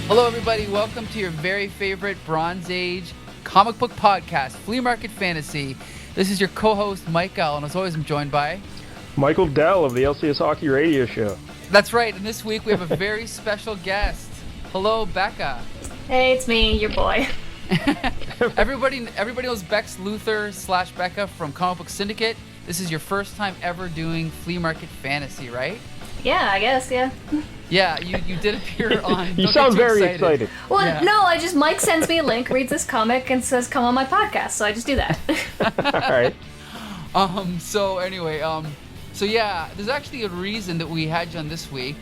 Hello, everybody. Welcome to your very favorite Bronze Age comic book podcast, Flea Market Fantasy. This is your co-host, Mike L., and as always, I'm joined by... Michael Dell of the LCS Hockey Radio Show. That's right, and this week we have a very special guest. Hello, Becca. Hey, it's me, your boy. Everybody knows Bex Luthor / Becca from Comic Book Syndicate. This is your first time ever doing Flea Market Fantasy, right? Yeah, I guess, yeah. Yeah, you did appear on... You sound very excited. Well, Yeah. no, Mike sends me a link, reads this comic, and says, come on my podcast, so I just do that. All right. So anyway, so yeah, there's actually a reason that we had you on this week.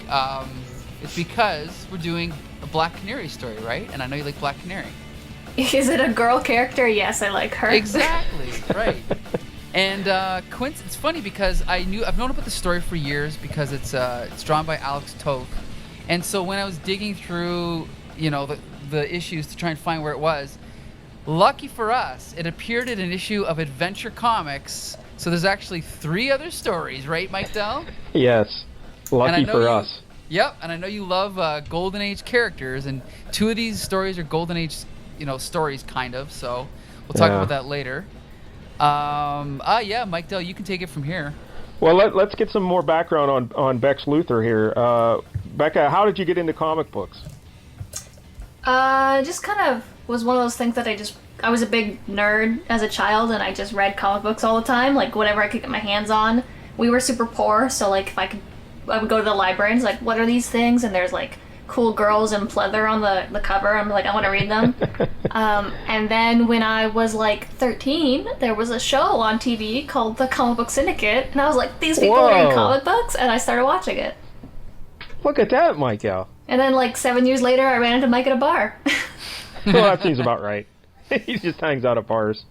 It's because we're doing a Black Canary story, right? And I know you like Black Canary. Is it a girl character? Yes, I like her. Exactly, right. And it's funny because I've known about the story for years because it's drawn by Alex Toth. And so when I was digging through, the issues to try and find where it was, lucky for us, it appeared in an issue of Adventure Comics. So there's actually 3 other stories, right, Mike Dell? Yes. Lucky for us. Yep, and I know you love Golden Age characters, and 2 of these stories are Golden Age, stories, kind of. So we'll talk about that later. Mike Dell, you can take it from here. Well, let's get some more background on Bex Luthor here. Becca, how did you get into comic books? Just kind of was one of those things that I was a big nerd as a child, and I just read comic books all the time, like whatever I could get my hands on. We were super poor, so like I would go to the library and it's like, what are these things? And there's like cool girls in pleather on the cover. I'm like, I want to read them. And then when I was like 13, there was a show on TV called The Comic Book Syndicate, and I was like, these people are in comic books, and I started watching it. Look at that, Michael. And then like 7 years later, I ran into Mike at a bar. Well, that seems about right. He just hangs out at bars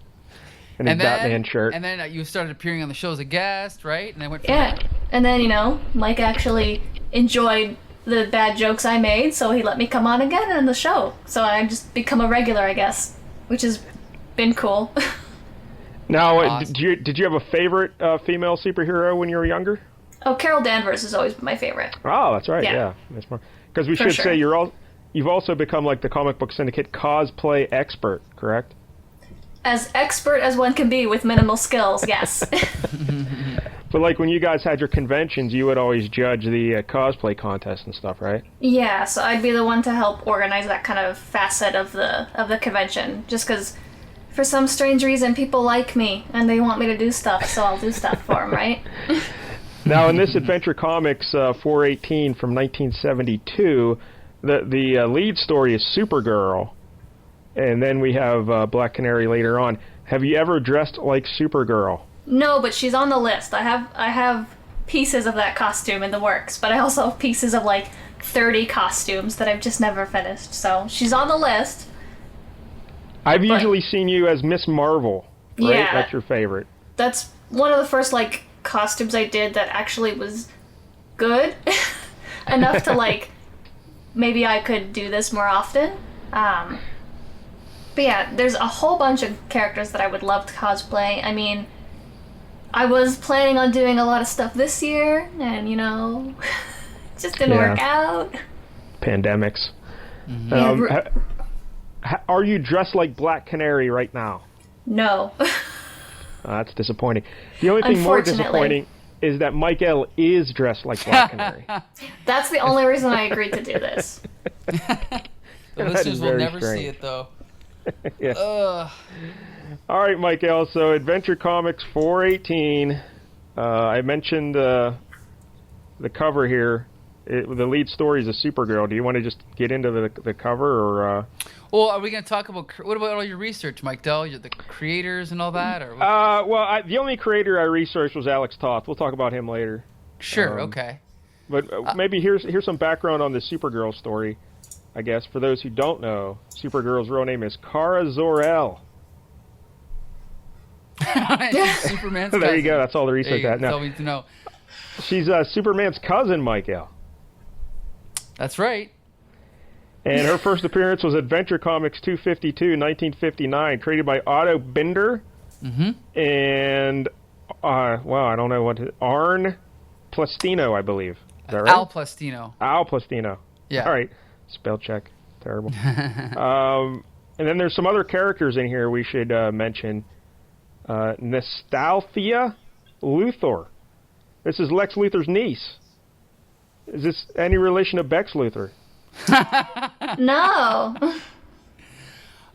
in his Batman shirt. And then you started appearing on the show as a guest, right? And I went from Yeah. there. And then, Mike actually enjoyed the bad jokes I made, so he let me come on again in the show. So I just become a regular, I guess, which has been cool. Now, Awesome. did you have a favorite female superhero when you were younger? Oh, Carol Danvers is always my favorite. Oh, that's right. Yeah. Because we For should sure. say you've also become like the Comic Book Syndicate cosplay expert, correct? As expert as one can be with minimal skills, yes. But like when you guys had your conventions, you would always judge the cosplay contest and stuff, right? Yeah, so I'd be the one to help organize that kind of facet of the convention, just because for some strange reason people like me and they want me to do stuff, so I'll do stuff for them, right? Now, in this Adventure Comics 418 from 1972, the lead story is Supergirl, and then we have Black Canary later on. Have you ever dressed like Supergirl? No, but she's on the list. I have pieces of that costume in the works, but I also have pieces of like 30 costumes that I've just never finished. So she's on the list. I've usually seen you as Miss Marvel, right? Yeah. That's your favorite. That's one of the first like costumes I did that actually was good enough to like maybe I could do this more often. But yeah, there's a whole bunch of characters that I would love to cosplay. I mean, I was planning on doing a lot of stuff this year, and it just didn't work out. Pandemics. Mm-hmm. Are you dressed like Black Canary right now? No. That's disappointing. The only thing more disappointing is that Mike L. is dressed like Black Canary. That's the only reason I agreed to do this. The That listeners is will very never strange. see it, though. Yeah. Ugh. All right, Mike L. So Adventure Comics 418. I mentioned the cover here. The lead story is a Supergirl. Do you want to just get into the cover, or? Well, are we going to talk about what about all your research, Mike Dell? The creators and all that, or? The only creator I researched was Alex Toth. We'll talk about him later. Sure. Okay. But maybe here's some background on the Supergirl story. I guess for those who don't know, Supergirl's real name is Kara Zor-El. Superman's There cousin. you go. That's all the research I had. That's Now, all we need to know. she's Superman's cousin, Michael. That's right. And her first appearance was Adventure Comics 252, 1959, created by Otto Binder and, I don't know Arn Plastino, I believe. Is that right? Al Plastino. Al Plastino. Yeah. All right. Spell check. terrible. And then there's some other characters in here we should mention. Nostalgia Luthor. This is Lex Luthor's niece. Is this any relation to Bex Luthor? No.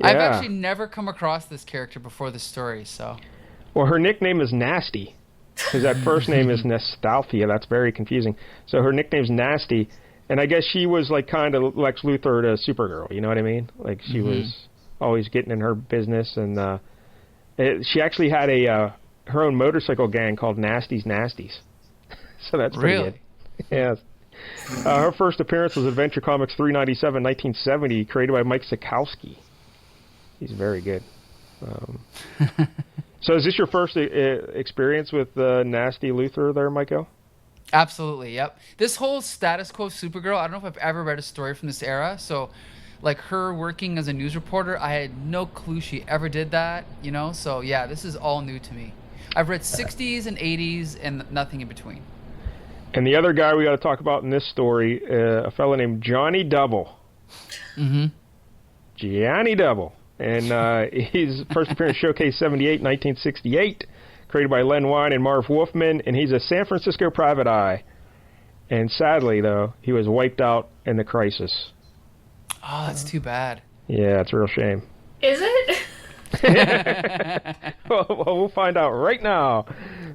I've actually never come across this character before this story, so. Well, her nickname is Nasty, because that first name is Nostalgia. That's very confusing. So her nickname's Nasty, and I guess she was like kind of Lex Luthor to Supergirl. You know what I mean? Like she was always getting in her business, and she actually had her own motorcycle gang called Nasty's Nasties. So that's pretty good. Yes. Her first appearance was Adventure Comics 397, 1970, created by Mike Sikowski. He's very good. So is this your first experience with Nasty Luthor there, Michael? Absolutely, yep. This whole status quo Supergirl, I don't know if I've ever read a story from this era, so like her working as a news reporter, I had no clue she ever did that, you know? So yeah, this is all new to me. I've read 60s and 80s and nothing in between. And the other guy we got to talk about in this story, a fellow named Johnny Double. Johnny Double. And his first appearance, Showcase 78, 1968, created by Len Wein and Marv Wolfman, and he's a San Francisco private eye. And sadly, though, he was wiped out in the crisis. Oh, that's too bad. Yeah, it's a real shame. Is it? Well, we'll find out right now.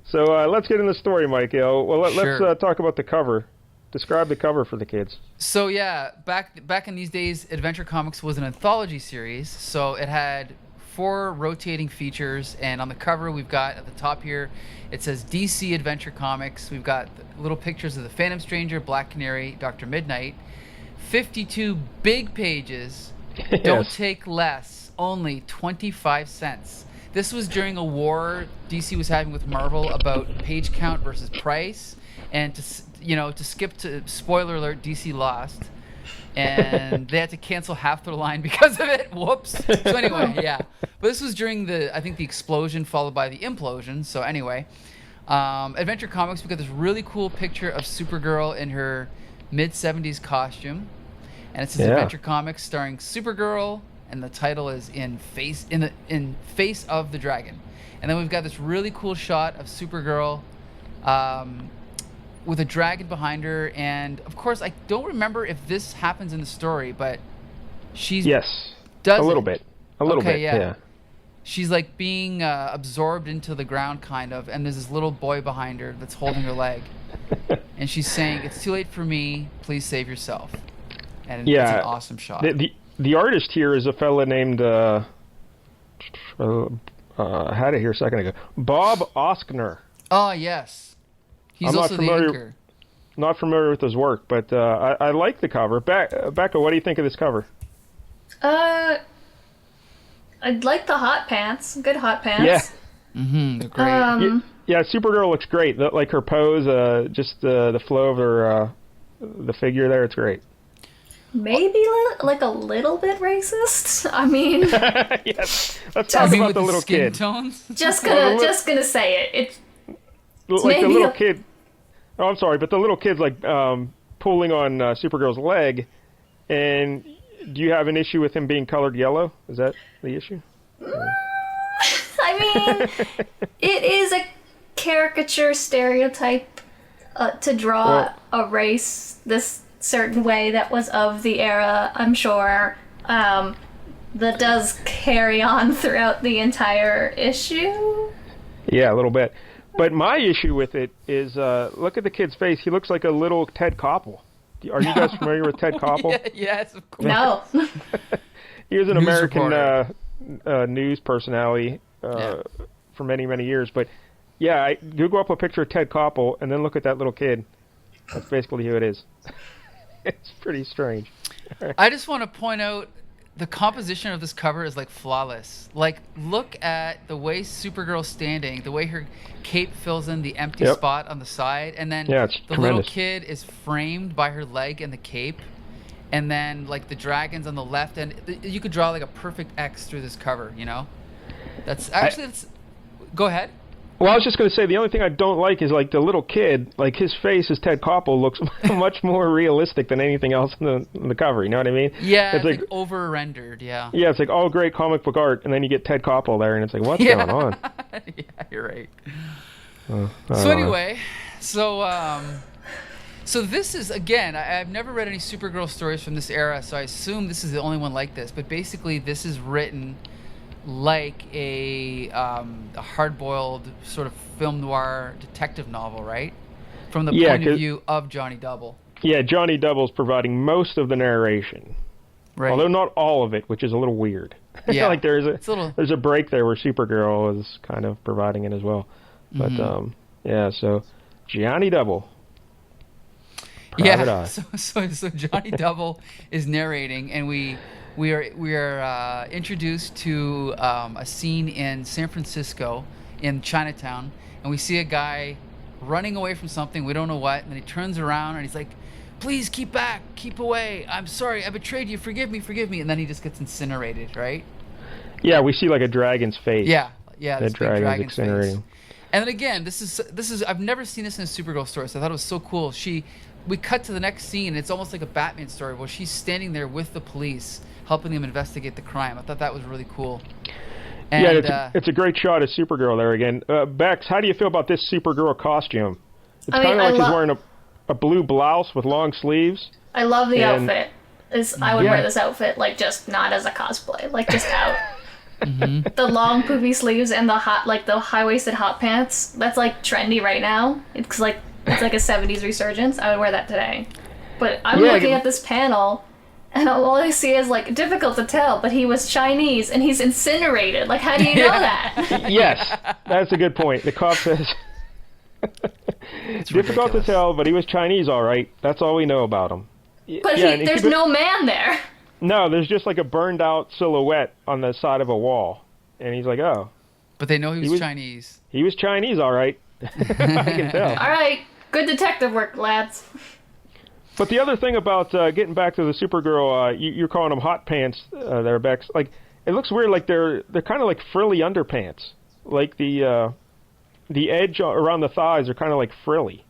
So let's get in the story, Michael. Well, let's talk about the cover. Describe the cover for the kids. So yeah, back in these days, Adventure Comics was an anthology series. So it had 4 rotating features, and on the cover we've got at the top here, it says DC Adventure Comics. We've got little pictures of the Phantom Stranger, Black Canary, Dr. Mid-Nite. 52 big pages. Yes. Don't take less. Only 25 cents. This was during a war DC was having with Marvel about page count versus price, and to skip to spoiler alert, DC lost, and they had to cancel half their line because of it. Whoops. So anyway, yeah. But this was during the explosion followed by the implosion. So anyway, Adventure Comics, we got this really cool picture of Supergirl in her mid-70s costume, and it says Adventure Comics starring Supergirl. And the title is in face of the dragon. And then we've got this really cool shot of Supergirl with a dragon behind her. And of course, I don't remember if this happens in the story, but she's a little bit. Yeah. She's like being absorbed into the ground, kind of. And there's this little boy behind her that's holding her leg, and she's saying, "It's too late for me. Please save yourself." And it's an awesome shot. The artist here is a fella named, I had it here a second ago, Bob Ostner. Oh, yes. He's also the inker. Not familiar with his work, but I like the cover. Becca, what do you think of this cover? I like the hot pants. Good hot pants. Yeah. They're great. Yeah, Supergirl looks great. Like her pose, just the flow of her, the figure there, it's great. Maybe like a little bit racist. I mean, yes. Let's talk about the little kid. Tones? Just gonna say it. It's like maybe the little kid. Oh, I'm sorry, but the little kid's like pulling on Supergirl's leg. And do you have an issue with him being colored yellow? Is that the issue? I mean, it is a caricature stereotype to draw a race this certain way that was of the era, I'm sure, that does carry on throughout the entire issue. Yeah, a little bit. But my issue with it is, look at the kid's face. He looks like a little Ted Koppel. Are you guys familiar with Ted Koppel? Yes, of course. No. He was an American news personality for many, many years. But yeah, Google up a picture of Ted Koppel and then look at that little kid. That's basically who it is. It's pretty strange. I just want to point out the composition of this cover is like flawless. Like, look at the way Supergirl's standing, the way her cape fills in the empty spot on the side, and then the little kid is framed by her leg and the cape, and then like the dragons on the left, and you could draw like a perfect X through this cover. You know, that's actually. Go ahead. Well, I was just going to say the only thing I don't like is like the little kid, like his face as Ted Koppel looks much more realistic than anything else in the cover. You know what I mean? Yeah, it's like over rendered. Yeah. Yeah, it's like all great comic book art, and then you get Ted Koppel there, and it's like, what's going on? Yeah, you're right. So anyway, so this is, again, I've never read any Supergirl stories from this era, so I assume this is the only one like this. But basically, this is written like a hard-boiled sort of film noir detective novel, right? From the point of view of Johnny Double. Yeah, Johnny Double's providing most of the narration. Right. Although not all of it, which is a little weird. Yeah. Like there's a break there where Supergirl is kind of providing it as well. But so Johnny Double. Private Eye. So Johnny Double is narrating, and we are introduced to a scene in San Francisco in Chinatown, and we see a guy running away from something, we don't know what, and then he turns around and he's like, please keep back, keep away, I'm sorry, I betrayed you, forgive me, and then he just gets incinerated, right? Yeah, we see like a dragon's face. Yeah, the dragon's incinerating. Face. And then again, this is I've never seen this in a Supergirl story, so I thought it was so cool. We cut to the next scene, and it's almost like a Batman story where she's standing there with the police, helping them investigate the crime. I thought that was really cool. And, it's a great shot of Supergirl there again. Bex, how do you feel about this Supergirl costume? It's kind of like she's wearing a blue blouse with long sleeves. I love the outfit. I would wear this outfit, like, just not as a cosplay, like, just out. The long poofy sleeves and the high-waisted hot pants, that's, like, trendy right now. It's like a 70s resurgence. I would wear that today. But I'm looking at this panel, and all I see is, like, difficult to tell, but he was Chinese, and he's incinerated. Like, how do you know that? Yes, that's a good point. The cop says, it's difficult to tell, but he was Chinese, all right. That's all we know about him. But there's no man there. No, there's just, like, a burned-out silhouette on the side of a wall. And he's like, oh. But they know he was Chinese. He was Chinese, all right. I can tell. All right. Good detective work, lads. But the other thing about getting back to the Supergirl, you're calling them hot pants there, Bex. Like, it looks weird. Like they're kind of like frilly underpants. Like the edge around the thighs are kind of like frilly,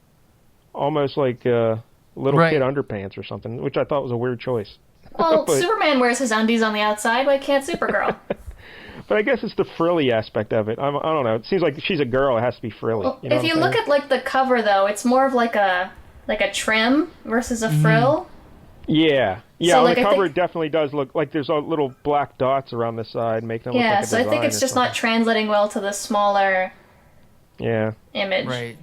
almost like little kid underpants or something, which I thought was a weird choice. Well, Superman wears his undies on the outside. Why can't Supergirl? But I guess it's the frilly aspect of it. I don't know. It seems like she's a girl. It has to be frilly. Well, you know if you look at like the cover, though, it's more of like a trim versus a frill. Yeah. Yeah, so, on like, the cover it definitely does look like there's little black dots around the side, making it look like a so I think it's just not translating well to the smaller image. Right.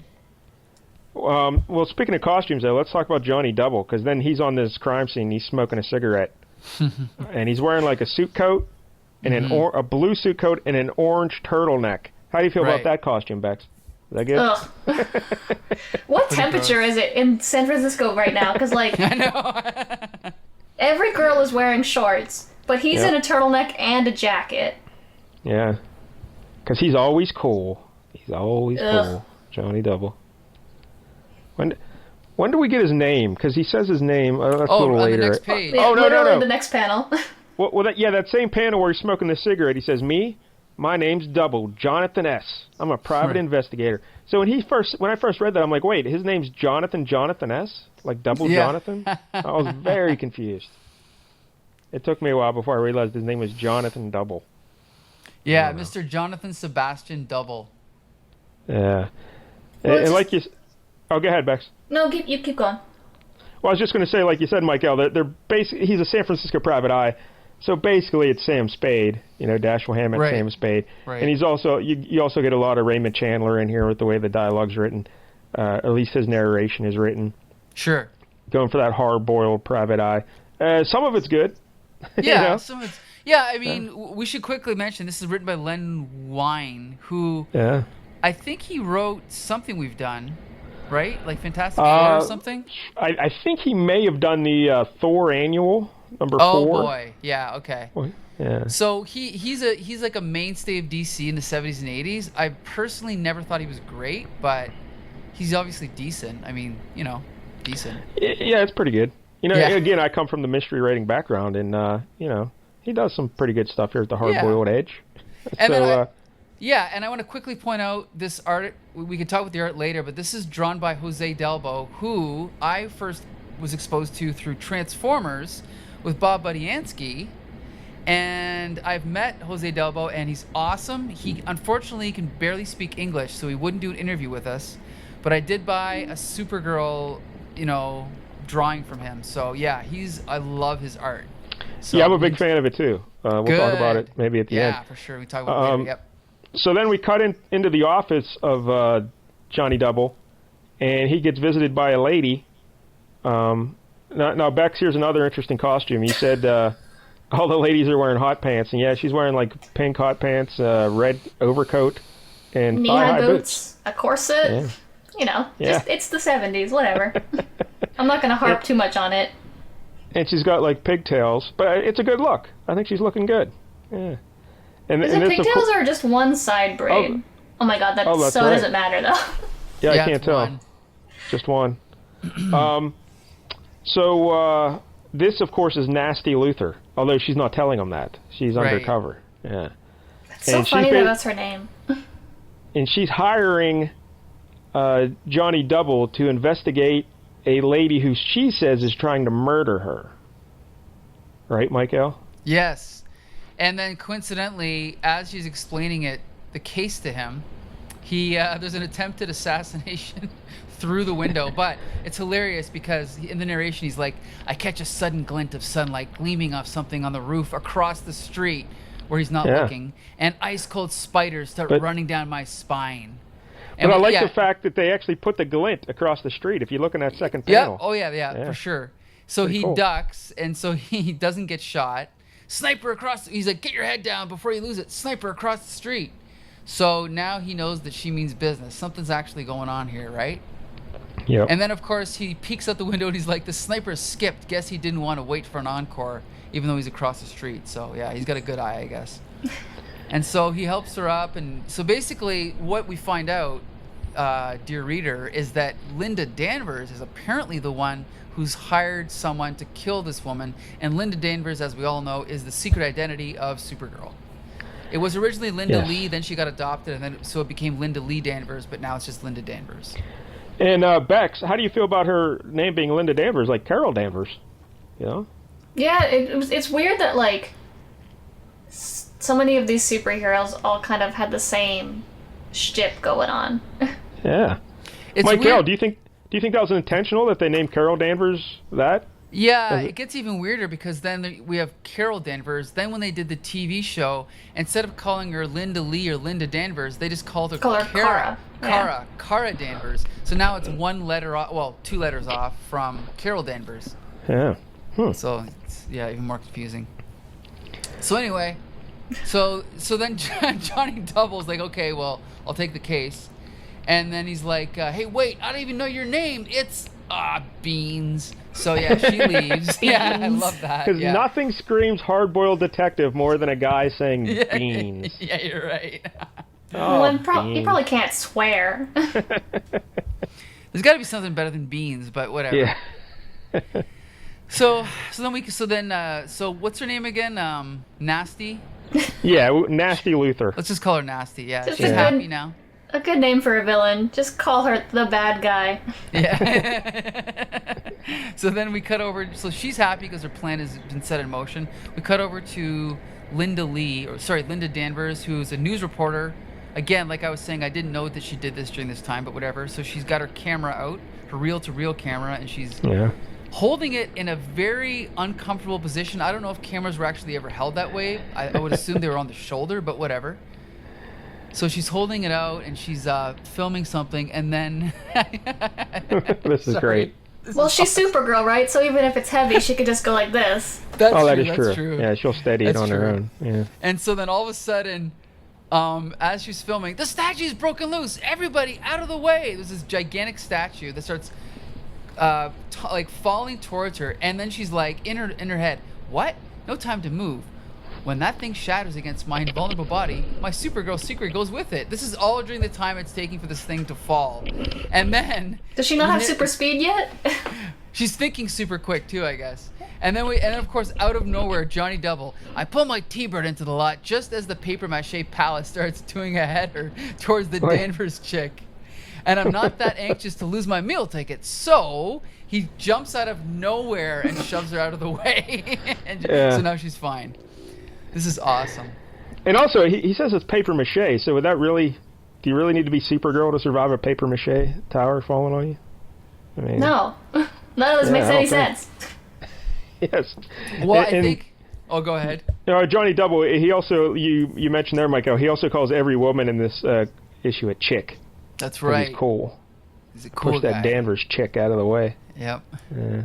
Well, speaking of costumes, though, let's talk about Johnny Double, because then he's on this crime scene, he's smoking a cigarette, and he's wearing like a suit coat, and a blue suit coat, and an orange turtleneck. How do you feel about that costume, Bex? Is that good? Ugh. What temperature is it in San Francisco right now? Because, like, I know. Every girl is wearing shorts, but he's in a turtleneck and a jacket. Yeah. Because he's always cool. He's always cool. Johnny Double. When do we get his name? Because he says his name that's a little later. The next page. No. The next panel. Well, that same panel where he's smoking the cigarette, he says, "Me, my name's Double, Jonathan S. I'm a private investigator." So when I first read that, I'm like, wait, his name's Jonathan S? Like Double Jonathan? I was very confused. It took me a while before I realized his name was Jonathan Double. Yeah, Mr. Jonathan Sebastian Double. Yeah. And like you... Oh, go ahead, Bex. No, you keep going. Well, I was just going to say, like you said, Michael, he's a San Francisco private eye, so basically it's Sam Spade, Dashiell Hammett, Sam Spade. Right. And he's also, you also get a lot of Raymond Chandler in here with the way the dialogue's written, at least his narration is written. Sure. Going for that hard-boiled private eye. Some of it's good. Yeah, some of it's... Yeah, I mean, we should quickly mention, this is written by Len Wein, who... Yeah. I think he wrote something we've done... Right? Like Fantastic Four or something? I think he may have done the Thor annual, number 4. Oh, boy. Yeah, okay. Yeah. So he's like a mainstay of DC in the 70s and 80s. I personally never thought he was great, but he's obviously decent. I mean, decent. Yeah, it's pretty good. Again, I come from the mystery writing background, and, he does some pretty good stuff here at the Hard Boiled Edge. And Yeah, and I want to quickly point out this art. We can talk with the art later, but this is drawn by Jose Delbo, who I first was exposed to through Transformers with Bob Budiansky. And I've met Jose Delbo, and he's awesome. He unfortunately can barely speak English, so he wouldn't do an interview with us. But I did buy a Supergirl, drawing from him. So yeah, I love his art. So yeah, I'm a big fan of it too. We'll talk about it maybe at the end. Yeah, for sure. We talk about it later. Yep. So then we cut into the office of Johnny Double, and he gets visited by a lady. Now, Bex, here's another interesting costume. You said all the ladies are wearing hot pants, and yeah, she's wearing like pink hot pants, red overcoat, and knee-high boots, a corset. Yeah. It's the 70s, whatever. I'm not going to harp too much on it. And she's got like pigtails, but it's a good look. I think she's looking good. Yeah. Is it pigtails or just one side braid? Oh my god, that that's so right. doesn't matter though. Yeah, I can't tell. One. Just one. So this, of course, is Nasty Luthor, although she's not telling him that. She's undercover. Yeah. It's so funny that that's her name. And she's hiring Johnny Double to investigate a lady who she says is trying to murder her. Right, Michael? Yes. And then coincidentally, as she's explaining the case to him, there's an attempted assassination through the window. But it's hilarious because in the narration, he's like, I catch a sudden glint of sunlight gleaming off something on the roof across the street where he's not looking, and ice-cold spiders start running down my spine. But I like the fact that they actually put the glint across the street. If you look in that second panel. Oh, yeah, for sure. So he ducks, and so he doesn't get shot. Sniper across. He's like, get your head down before you lose it. Sniper across the street. So now he knows that she means business. Something's actually going on here, right? Yeah. And then, of course, he peeks out the window and he's like, the sniper skipped. Guess he didn't want to wait for an encore, even though he's across the street. So, yeah, he's got a good eye, I guess. And so he helps her up. And so basically what we find out, dear reader, is that Linda Danvers is apparently the one who's hired someone to kill this woman. And Linda Danvers, as we all know, is the secret identity of Supergirl. It was originally Linda Lee, then she got adopted, and then so it became Linda Lee Danvers, but now it's just Linda Danvers. And Bex, how do you feel about her name being Linda Danvers, like Carol Danvers? You know? Yeah, it's weird that like so many of these superheroes all kind of had the same shtick going on. Yeah. Michael, do you think that was intentional that they named Carol Danvers that? Yeah, it gets even weirder because then we have Carol Danvers. Then when they did the TV show, instead of calling her Linda Lee or Linda Danvers, they just called her Kara Danvers. So now it's one letter off, well, two letters off from Carol Danvers. Yeah. So it's, even more confusing. So anyway, so then Johnny Double's like, okay, well, I'll take the case. And then he's like, hey, wait, I don't even know your name. It's Beans. So yeah, she leaves. Yeah, I love that. Because nothing screams hard-boiled detective more than a guy saying beans. Yeah, you're right. He probably can't swear. There's got to be something better than beans, but whatever. Yeah. So what's her name again? Nasty. Yeah, Nasty Luthor. Let's just call her Nasty. Yeah, she's happy now. A good name for a villain. Just call her the bad guy. Yeah. So then we cut over. So she's happy because her plan has been set in motion. We cut over to Linda Danvers, who's a news reporter. Again, like I was saying, I didn't know that she did this during this time, but whatever. So she's got her camera out, her reel-to-reel camera, and she's holding it in a very uncomfortable position. I don't know if cameras were actually ever held that way. I would assume they were on the shoulder, but whatever. So she's holding it out and she's filming something, and then this is great. Well, she's Supergirl, right? So even if it's heavy, she could just go like this. That is true. Yeah, she'll steady it on her own. Yeah. And so then all of a sudden, as she's filming, the statue's broken loose. Everybody out of the way. There's this gigantic statue that starts falling towards her, and then she's like in her head, what? No time to move. When that thing shatters against my invulnerable body, my Supergirl secret goes with it. This is all during the time it's taking for this thing to fall. And then... Does she not have super speed yet? She's thinking super quick, too, I guess. And then of course, out of nowhere, Johnny Double. I pull my T-Bird into the lot just as the paper mache pallet starts doing a header towards the Danvers chick. And I'm not that anxious to lose my meal ticket, so he jumps out of nowhere and shoves her out of the way. And so now she's fine. This is awesome. And also, he says it's paper mache, so would that really... Do you really need to be Supergirl to survive a paper mache tower falling on you? I mean, no. None of this makes any sense. Yes. Well, I think... Oh, go ahead. Johnny Double, he also... You mentioned there, Michael, he also calls every woman in this issue a chick. That's right. He's cool. He's a cool Push guy. that Danvers chick out of the way. Yep. Yeah.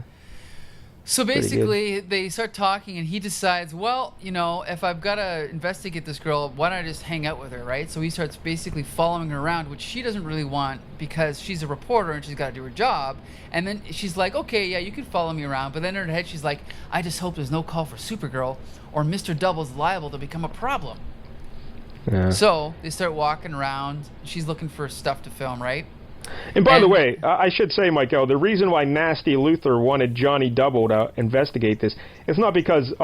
So basically, they start talking, and he decides, well, if I've got to investigate this girl, why don't I just hang out with her, right? So he starts basically following her around, which she doesn't really want because she's a reporter and she's got to do her job. And then she's like, okay, yeah, you can follow me around. But then in her head, she's like, I just hope there's no call for Supergirl or Mr. Double's liable to become a problem. Yeah. So they start walking around. She's looking for stuff to film, right? And by the way, I should say, Michael, the reason why Nasty Luthor wanted Johnny Double to investigate this is not because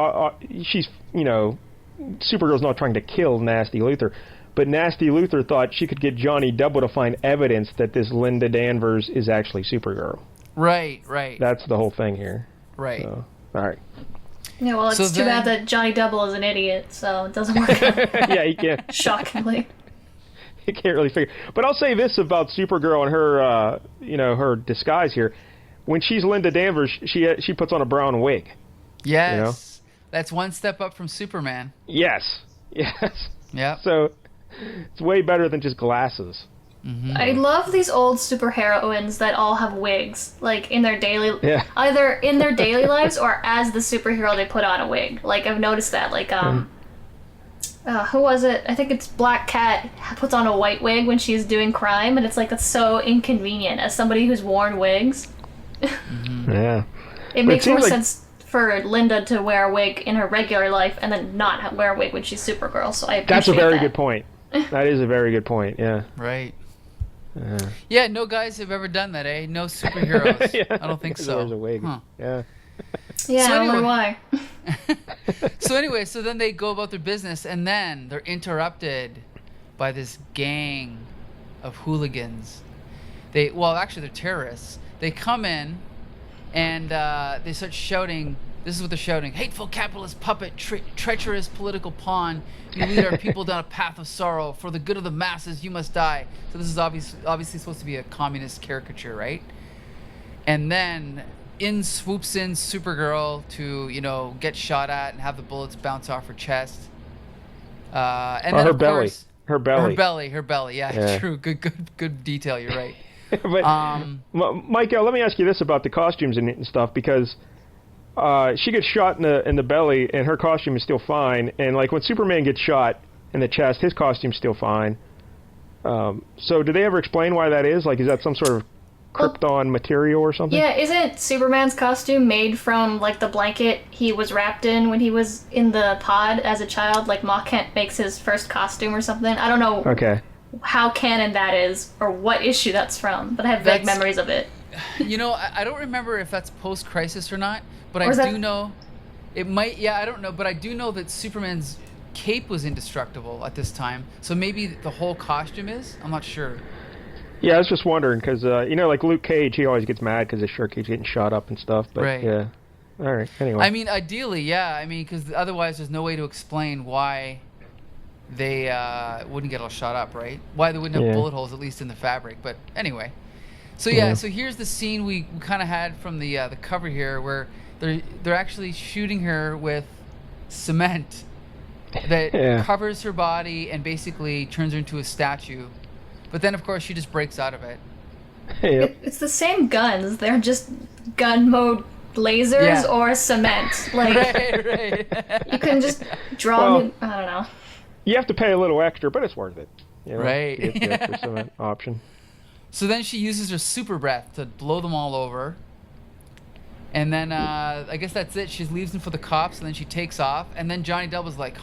she's, Supergirl's not trying to kill Nasty Luthor, but Nasty Luthor thought she could get Johnny Double to find evidence that this Linda Danvers is actually Supergirl. Right. That's the whole thing here. Right. So, all right. Yeah, well, it's too bad that Johnny Double is an idiot, so it doesn't work out. Yeah, he can't. Shockingly. You can't really figure. But I'll say this about Supergirl and her, her disguise here. When she's Linda Danvers, she puts on a brown wig. Yes. That's one step up from Superman. Yes. Yeah. So it's way better than just glasses. Mm-hmm. I love these old superheroines that all have wigs, like in their daily, either in their daily lives or as the superhero they put on a wig. Like I've noticed that, like who was it? I think it's Black Cat puts on a white wig when she's doing crime, and it's like that's so inconvenient. As somebody who's worn wigs, Yeah, it makes more sense for Linda to wear a wig in her regular life and then not wear a wig when she's Supergirl. So I appreciate that's a very that. good point. That is a very good point. Yeah. Right. Yeah, no guys have ever done that, eh? No superheroes. Yeah, I don't think so. There's a wig. Huh. Yeah. Yeah, So I wonder anyway- why. So then they go about their business, and then they're interrupted by this gang of hooligans. Actually, they're terrorists. They come in, and they start shouting. This is what they're shouting: "Hateful capitalist puppet, treacherous political pawn! You lead our people down a path of sorrow. For the good of the masses, you must die." So this is obviously supposed to be a communist caricature, right? And then swoops in Supergirl to get shot at and have the bullets bounce off her chest. And then her of belly. course, Her belly. her belly. Yeah, true. Good detail. You're right. But Michael, let me ask you this about the costumes and stuff, because she gets shot in the belly and her costume is still fine, and like when Superman gets shot in the chest, his costume's still fine. So do they ever explain why that is? Like, is that some sort of Krypton material or something? Yeah, isn't Superman's costume made from, like, the blanket he was wrapped in when he was in the pod as a child? Like, Ma Kent makes his first costume or something? I don't know how canon that is or what issue that's from, but I have vague memories of it. I don't remember if that's post-crisis or not, but I do know it might. Yeah, I don't know, but I do know that Superman's cape was indestructible at this time, so maybe the whole costume is? I'm not sure. Yeah, I was just wondering, because, like Luke Cage, he always gets mad because his shirt keeps getting shot up and stuff. But, right. Yeah. All right, anyway. I mean, ideally, yeah. I mean, because otherwise there's no way to explain why they wouldn't get all shot up, right? Why they wouldn't have bullet holes, at least in the fabric. But anyway. So, so here's the scene we kind of had from the cover here, where they're actually shooting her with cement that covers her body and basically turns her into a statue. But then, of course, she just breaks out of it. It's the same guns. They're just gun mode lasers or cement. Like, right. You can just draw new... I don't know. You have to pay a little extra, but it's worth it. Right. To get the extra cement option. So then she uses her super breath to blow them all over. And then, I guess that's it. She leaves them for the cops, and then she takes off. And then Johnny Double's like,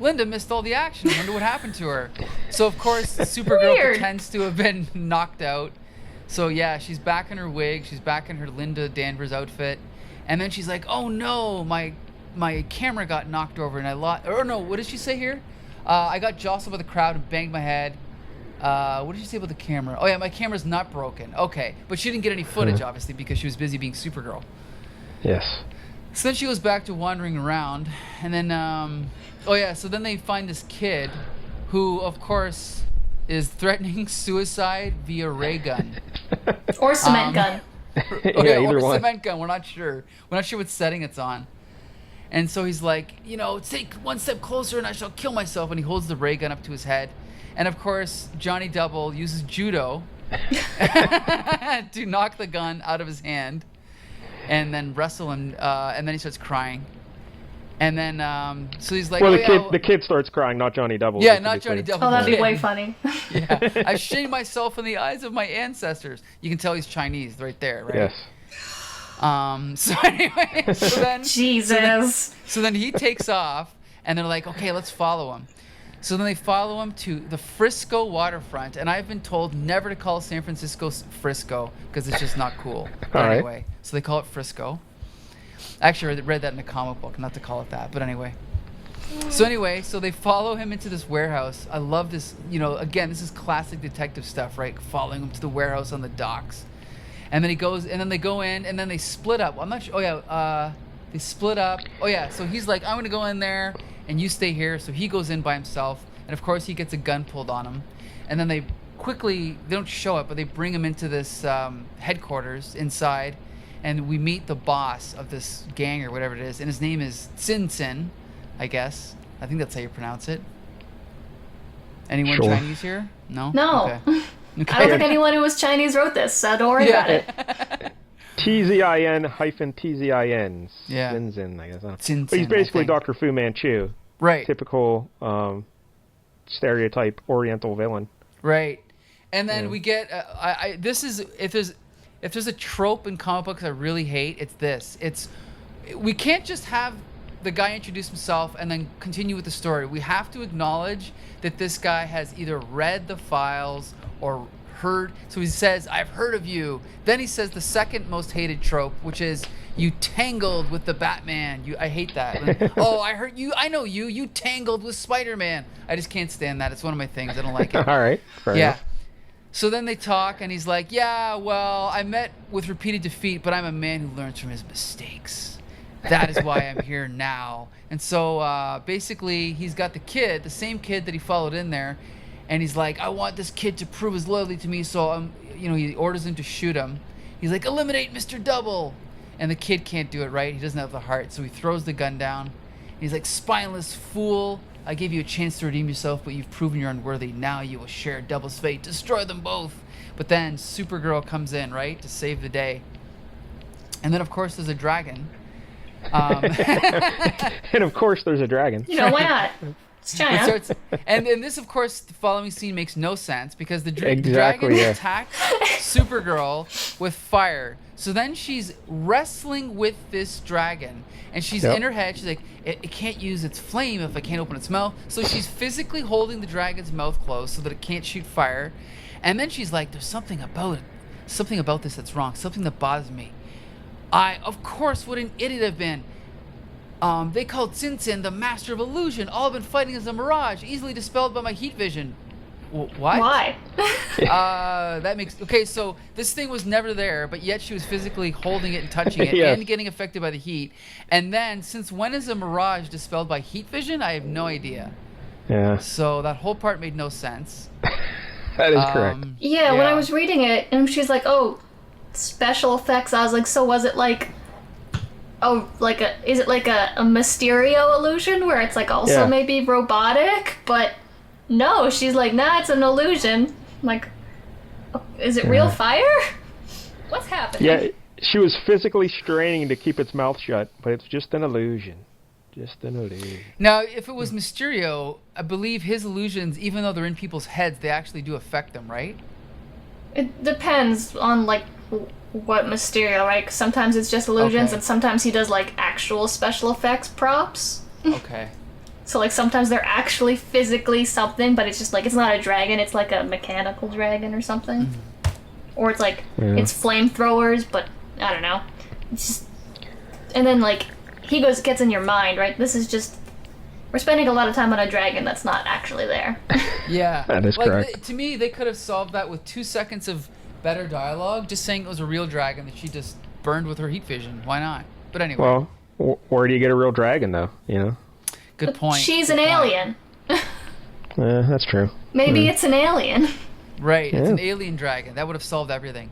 Linda missed all the action. I wonder what happened to her. So, of course, Supergirl pretends to have been knocked out. So, yeah, she's back in her wig. She's back in her Linda Danvers outfit. And then she's like, oh no, my camera got knocked over and I lost. Or no, what did she say here? I got jostled by the crowd and banged my head. What did she say about the camera? Oh yeah, my camera's not broken. Okay, but she didn't get any footage obviously because she was busy being Supergirl. Yes. So then she goes back to wandering around, and then so then they find this kid, who of course is threatening suicide via ray gun. Or cement gun. Either or one. Cement gun. We're not sure what setting it's on. And so he's like, take one step closer and I shall kill myself. And he holds the ray gun up to his head. And of course, Johnny Double uses judo to knock the gun out of his hand and then wrestle him. And then he starts crying. And then, so he's like, the kid starts crying, not Johnny Double. Yeah, not Johnny Double. Oh, that'd be way funny. Yeah, I shame myself in the eyes of my ancestors. You can tell he's Chinese right there, right? Yes. So anyway, Jesus. So then he takes off, and they're like, okay, let's follow him. So then they follow him to the Frisco waterfront, and I've been told never to call San Francisco Frisco because it's just not cool. But anyway, so they call it Frisco. Actually, I read that in a comic book, not to call it that, but anyway. So they follow him into this warehouse. I love this, again, this is classic detective stuff, right? Following him to the warehouse on the docks. And then he goes, and then they go in, and then they split up. Well, I'm not sure. They split up. So he's like, I'm going to go in there, and you stay here. So he goes in by himself, and of course he gets a gun pulled on him. And then they don't show it, but they bring him into this headquarters inside, and we meet the boss of this gang or whatever it is, and his name is Sin, I guess. I think that's how you pronounce it. Anyone Sure. Chinese here? No? No. Okay. I don't think anyone who was Chinese wrote this, so don't worry about it. TZIN-TZIN. Yeah. Sinzin, I guess. Sin, But he's basically Dr. Fu Manchu. Right. Typical stereotype Oriental villain. Right. And then we get this is if there's a trope in comic books I really hate, it's this. We can't just have the guy introduce himself and then continue with the story. We have to acknowledge that this guy has either read the files or heard. So he says, I've heard of you. Then he says the second most hated trope, which is, you tangled with the Batman. I hate that. Oh, I heard you. I know you. You tangled with Spider-Man. I just can't stand that. It's one of my things. I don't like it. All right. Fair enough. So then they talk, and he's like, yeah, well, I met with repeated defeat, but I'm a man who learns from his mistakes. That is why I'm here now. And so basically, he's got the kid, the same kid that he followed in there, and he's like, I want this kid to prove his loyalty to me, so he orders him to shoot him. He's like, eliminate Mr. Double. And the kid can't do it, right? He doesn't have the heart, so he throws the gun down. He's like, spineless fool. I gave you a chance to redeem yourself, but you've proven you're unworthy. Now you will share Double's fate. Destroy them both. But then Supergirl comes in, right, to save the day. And then, of course, there's a dragon. And, of course, there's a dragon. Why not? It's China. And this, of course, the following scene makes no sense because the Exactly, dragon yeah. attacks Supergirl with fire. So then she's wrestling with this dragon, and she's in her head. She's like, it can't use its flame if I can't open its mouth. So she's physically holding the dragon's mouth closed so that it can't shoot fire. And then she's like, there's something about this that's wrong, something that bothers me. Of course, what an idiot I've been. They called Sin the master of illusion. All I've been fighting is a mirage, easily dispelled by my heat vision. What? Why? That makes... Okay, so this thing was never there, but yet she was physically holding it and touching it and getting affected by the heat. And then, since when is a mirage dispelled by heat vision? I have no idea. Yeah. So that whole part made no sense. That is correct. Yeah, when I was reading it, and she's like, oh, special effects, I was like, so was it like... is it like a Mysterio illusion where it's like also maybe robotic? But no, she's like, nah, it's an illusion. I'm like, is it real fire? What's happening? Yeah, she was physically straining to keep its mouth shut, but it's just an illusion. Just an illusion. Now, if it was Mysterio, I believe his illusions, even though they're in people's heads, they actually do affect them, right? It depends on like what Mysterio, right? 'Cause sometimes it's just illusions, and sometimes he does like actual special effects props. Okay. So like sometimes they're actually physically something, but it's just like it's not a dragon, it's like a mechanical dragon or something. Or it's like it's flamethrowers, but I don't know. It's just And then, like, he gets in your mind, right? This is just... We're spending a lot of time on a dragon that's not actually there. Yeah. That is correct. To me, they could have solved that with 2 seconds of better dialogue, just saying it was a real dragon that she just burned with her heat vision. Why not? But anyway. Well, where do you get a real dragon, though? You know? Good point. She's Good an point. alien. That's true. Maybe it's an alien. Right. It's Yeah. an alien dragon. That would have solved everything.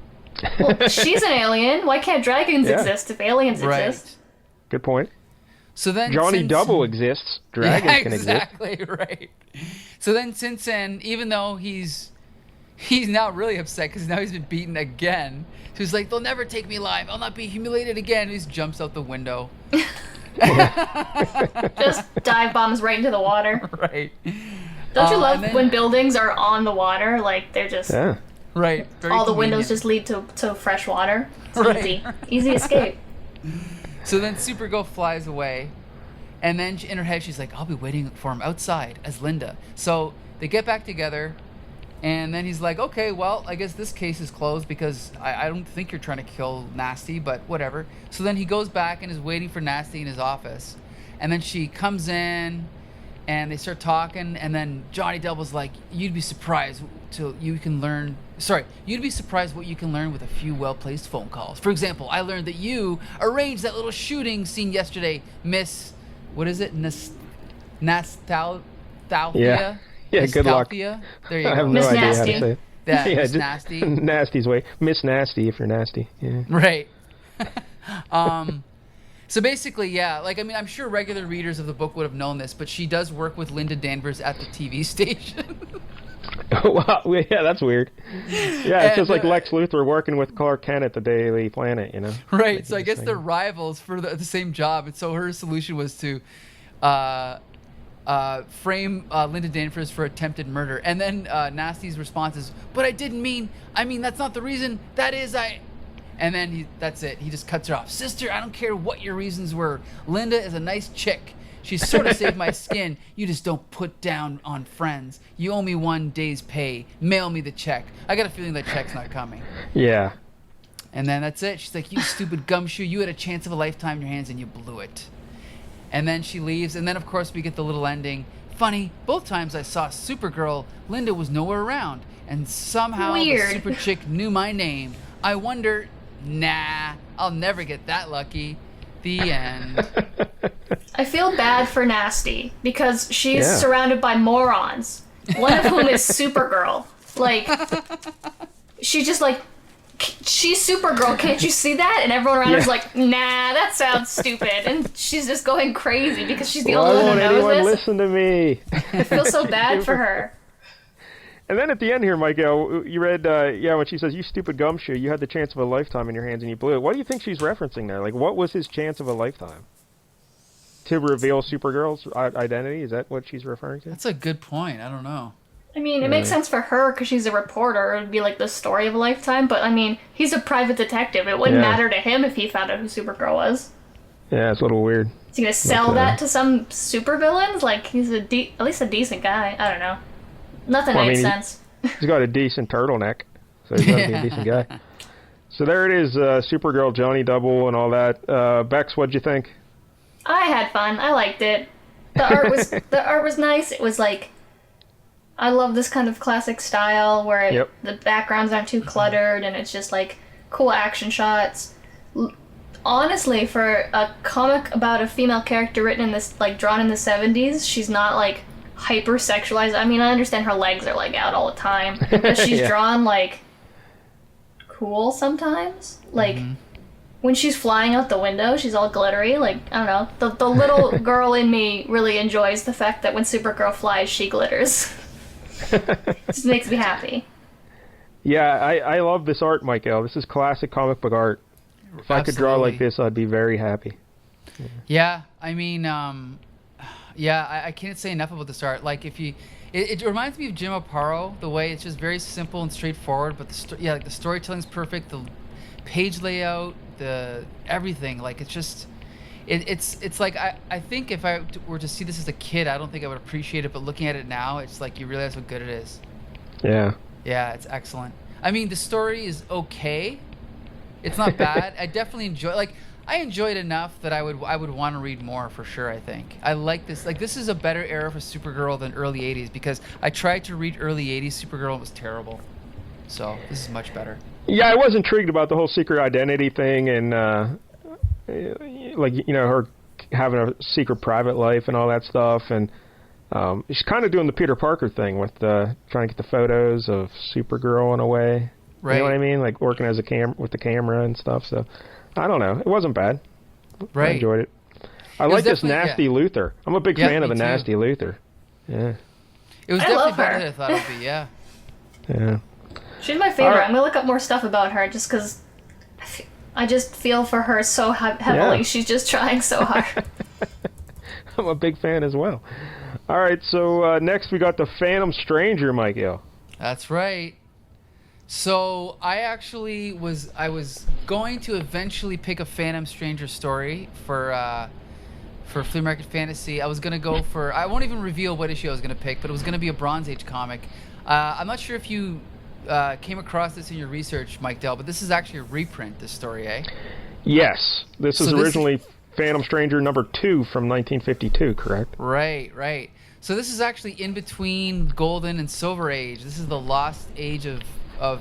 Well, she's an alien. Why can't dragons Yeah. exist if aliens Right. exist? Good point. So then Johnny since- Double exists. Dragons yeah, can exist. exactly right. So then, since then, even though he's now really upset because now he's been beaten again, so he's like, "They'll never take me alive. I'll not be humiliated again." He just jumps out the window. Just dive bombs right into the water. Right. Don't you and love then- when buildings are on the water? Like, they're just... Yeah. Right. Very all the windows convenient. just lead to fresh water. It's Right. easy. Easy escape. So then Supergirl flies away, and then in her head she's like, "I'll be waiting for him outside as Linda." So they get back together, and then he's like, "Okay, well, I guess this case is closed because I don't think you're trying to kill Nasty, but whatever." So then he goes back and is waiting for Nasty in his office, and then she comes in, and they start talking, and then Johnny Double's like, "You'd be surprised you'd be surprised what you can learn with a few well-placed phone calls. For example, I learned that you arranged that little shooting scene yesterday, Miss, what is it? Nastalthia? Yeah. Yeah, good luck. Nastalthia? There you I have go. no Miss idea how Nasty. to say it. Yeah, Miss just- Nasty. Nasty's way. Miss Nasty if you're nasty. Yeah. Right. So basically, yeah, like, I mean, I'm sure regular readers of the book would have known this, but she does work with Linda Danvers at the TV station. Wow. Yeah, that's weird. Yeah, it's just like And, Lex Luthor working with Clark Kent at the Daily Planet, you know? Right. Like So I guess they're rivals for the same job, and so her solution was to frame Linda Danvers for attempted murder. And then Nasty's response is, "But I didn't mean. I mean, that's not the reason. That is I." And then that's it. He just cuts her off. "Sister, I don't care what your reasons were. Linda is a nice chick. She sort of saved my skin. You just don't put down on friends. You owe me 1 day's pay. Mail me the check. I got a feeling that check's not coming." Yeah. And then that's it. She's like, "You stupid gumshoe. You had a chance of a lifetime in your hands and you blew it." And then she leaves. And then, of course, we get the little ending. "Funny, both times I saw Supergirl, Linda was nowhere around. And somehow Weird. the super chick knew my name. I wonder, nah, I'll never get that lucky." The end. I feel bad for Nasty because she's Yeah. surrounded by morons. One of whom is Supergirl. Like, she's just like, "She's Supergirl, can't you see that?" And everyone around her is Yeah. like, "Nah, that sounds stupid." And she's just going crazy because she's the Why only one won't who anyone knows this. listen to me? I feel so bad for her. And then at the end here, Michael, you read, when she says, "You stupid gumshoe, you had the chance of a lifetime in your hands and you blew it." What do you think she's referencing there? Like, what was his chance of a lifetime? To reveal Supergirl's identity? Is that what she's referring to? That's a good point. I don't know. I mean, it makes sense for her because she's a reporter. It would be like the story of a lifetime. But, I mean, he's a private detective. It wouldn't Yeah. matter to him if he found out who Supergirl was. Yeah, it's a little weird. Is he going to sell Okay. that to some supervillains? Like, he's at least a decent guy. I don't know. Nothing Well, I makes mean, sense. He's got a decent turtleneck, so he's got to be a decent guy. So there it is, Supergirl, Johnny Double, and all that. Bex, what'd you think? I had fun. I liked it. The art was nice. It was like, I love this kind of classic style where Yep. the backgrounds aren't too cluttered and it's just like cool action shots. Honestly, for a comic about a female character written in this, like, drawn in the 70s, she's not like hyper sexualized. I mean, I understand her legs are like out all the time, but she's Yeah. drawn like cool sometimes. Like, when she's flying out the window, she's all glittery. Like, I don't know. The little girl in me really enjoys the fact that when Supergirl flies, she glitters. It just makes me happy. Yeah, I love this art, Michael. This is classic comic book art. If I could draw like Absolutely. this, I'd be very happy. Yeah, I mean, I can't say enough about this art. Like, if you, it reminds me of Jim Aparo, the way it's just very simple and straightforward, but like the storytelling's perfect, the page layout, the everything. Like, it's just, it's like I think if I were to see this as a kid, I don't think I would appreciate it. But looking at it now, it's like you realize what good it is. Yeah. Yeah, it's excellent. I mean, the story is okay. It's not bad. I definitely enjoy. Like, I enjoy it enough that I would want to read more for sure. I think I like this. Like, this is a better era for Supergirl than early '80s, because I tried to read early '80s Supergirl and it was terrible. So this is much better. Yeah, I was intrigued about the whole secret identity thing, and like, you know, her having a secret private life and all that stuff, and she's kind of doing the Peter Parker thing with trying to get the photos of Supergirl in a way. Right. You know what I mean? Like working as with the camera and stuff. So I don't know. It wasn't bad. Right. I enjoyed it. I like this nasty Luthor. I'm a big fan of the too. nasty Luthor. Yeah. It was I definitely love better her. than I thought it would be. Yeah. Yeah. She's my favorite. Alright. I'm gonna look up more stuff about her just because I just feel for her so heavily. Yeah. She's just trying so hard. I'm a big fan as well. All right, so next we got the Phantom Stranger, Michael. That's right. So I was going to eventually pick a Phantom Stranger story for Flea Market Fantasy. I was gonna go for, I won't even reveal what issue I was gonna pick, but it was gonna be a Bronze Age comic. I'm not sure if you came across this in your research, Mike Dell, but this is actually a reprint. This story, eh? Yes, this is originally Phantom Stranger number 2 from 1952, correct? Right. So this is actually in between Golden and Silver Age. This is the lost age of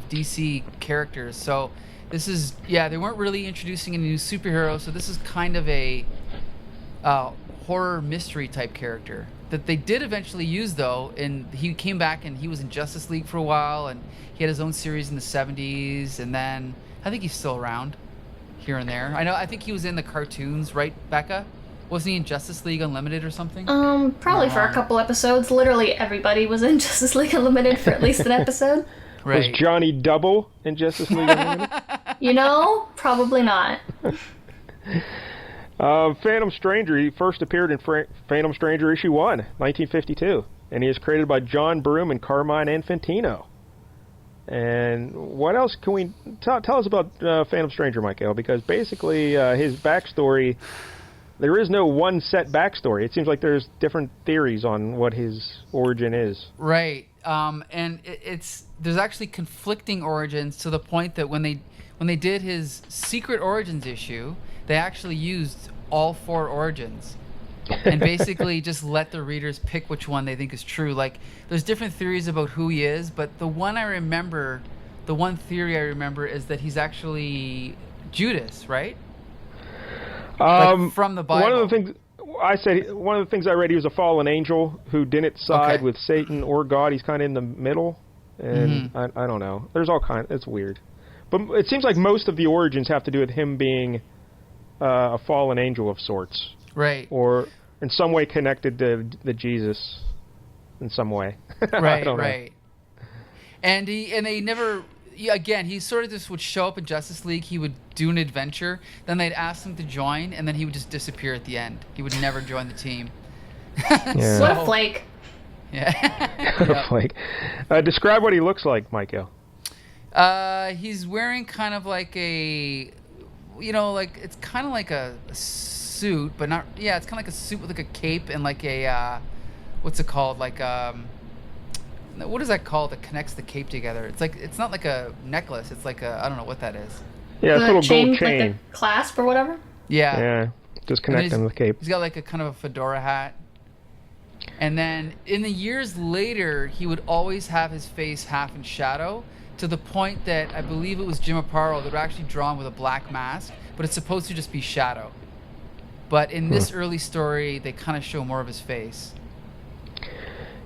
DC characters. So this is, they weren't really introducing any new superheroes, so this is kind of a horror mystery type character that they did eventually use, though, and he came back and he was in Justice League for a while, and he had his own series in the 70s, and then I think he's still around here and there. I think he was in the cartoons, right, Becca? Wasn't he in Justice League Unlimited or something? Probably for a couple episodes. Literally everybody was in Justice League Unlimited for at least an episode. Right. Was Johnny Double in Justice League Unlimited? You know, probably not. Phantom Stranger, he first appeared in Phantom Stranger issue 1, 1952, and he is created by John Broome and Carmine Infantino. And what else can we tell us about Phantom Stranger, Michael? Because basically his backstory, there is no one set backstory. It seems like there's different theories on what his origin is. Right. And there's actually conflicting origins, to the point that when they did his Secret Origins issue, they actually used all 4 origins and basically just let the readers pick which one they think is true. Like, there's different theories about who he is, but the one theory I remember is that he's actually Judas, right? Like from the Bible. One of the things I read, he was a fallen angel who didn't side with Satan or God. He's kind of in the middle, and I don't know. There's all kinds. It's weird, but it seems like most of the origins have to do with him being a fallen angel of sorts, right? Or in some way connected to the Jesus, in some way. Right. And they never. Again, he sort of just would show up in Justice League. He would do an adventure. Then they'd ask him to join, and then he would just disappear at the end. He would never join the team. Yeah. What a flake. Yeah. What a flake. Describe what he looks like, Michael. He's wearing kind of like a, like, it's kind of like a suit, but not. Yeah, it's kind of like a suit with like a cape and like a, what's it called? Like what is that called that connects the cape together? It's like, it's not like a necklace. It's like I don't know what that is. Yeah, it's a little gold chain. Like the clasp or whatever? Yeah. Yeah, just connect them with the cape. He's got like a kind of a fedora hat. And then in the years later, he would always have his face half in shadow, to the point that I believe it was Jim Aparo that were actually drawn with a black mask, but it's supposed to just be shadow. But in this early story, they kind of show more of his face.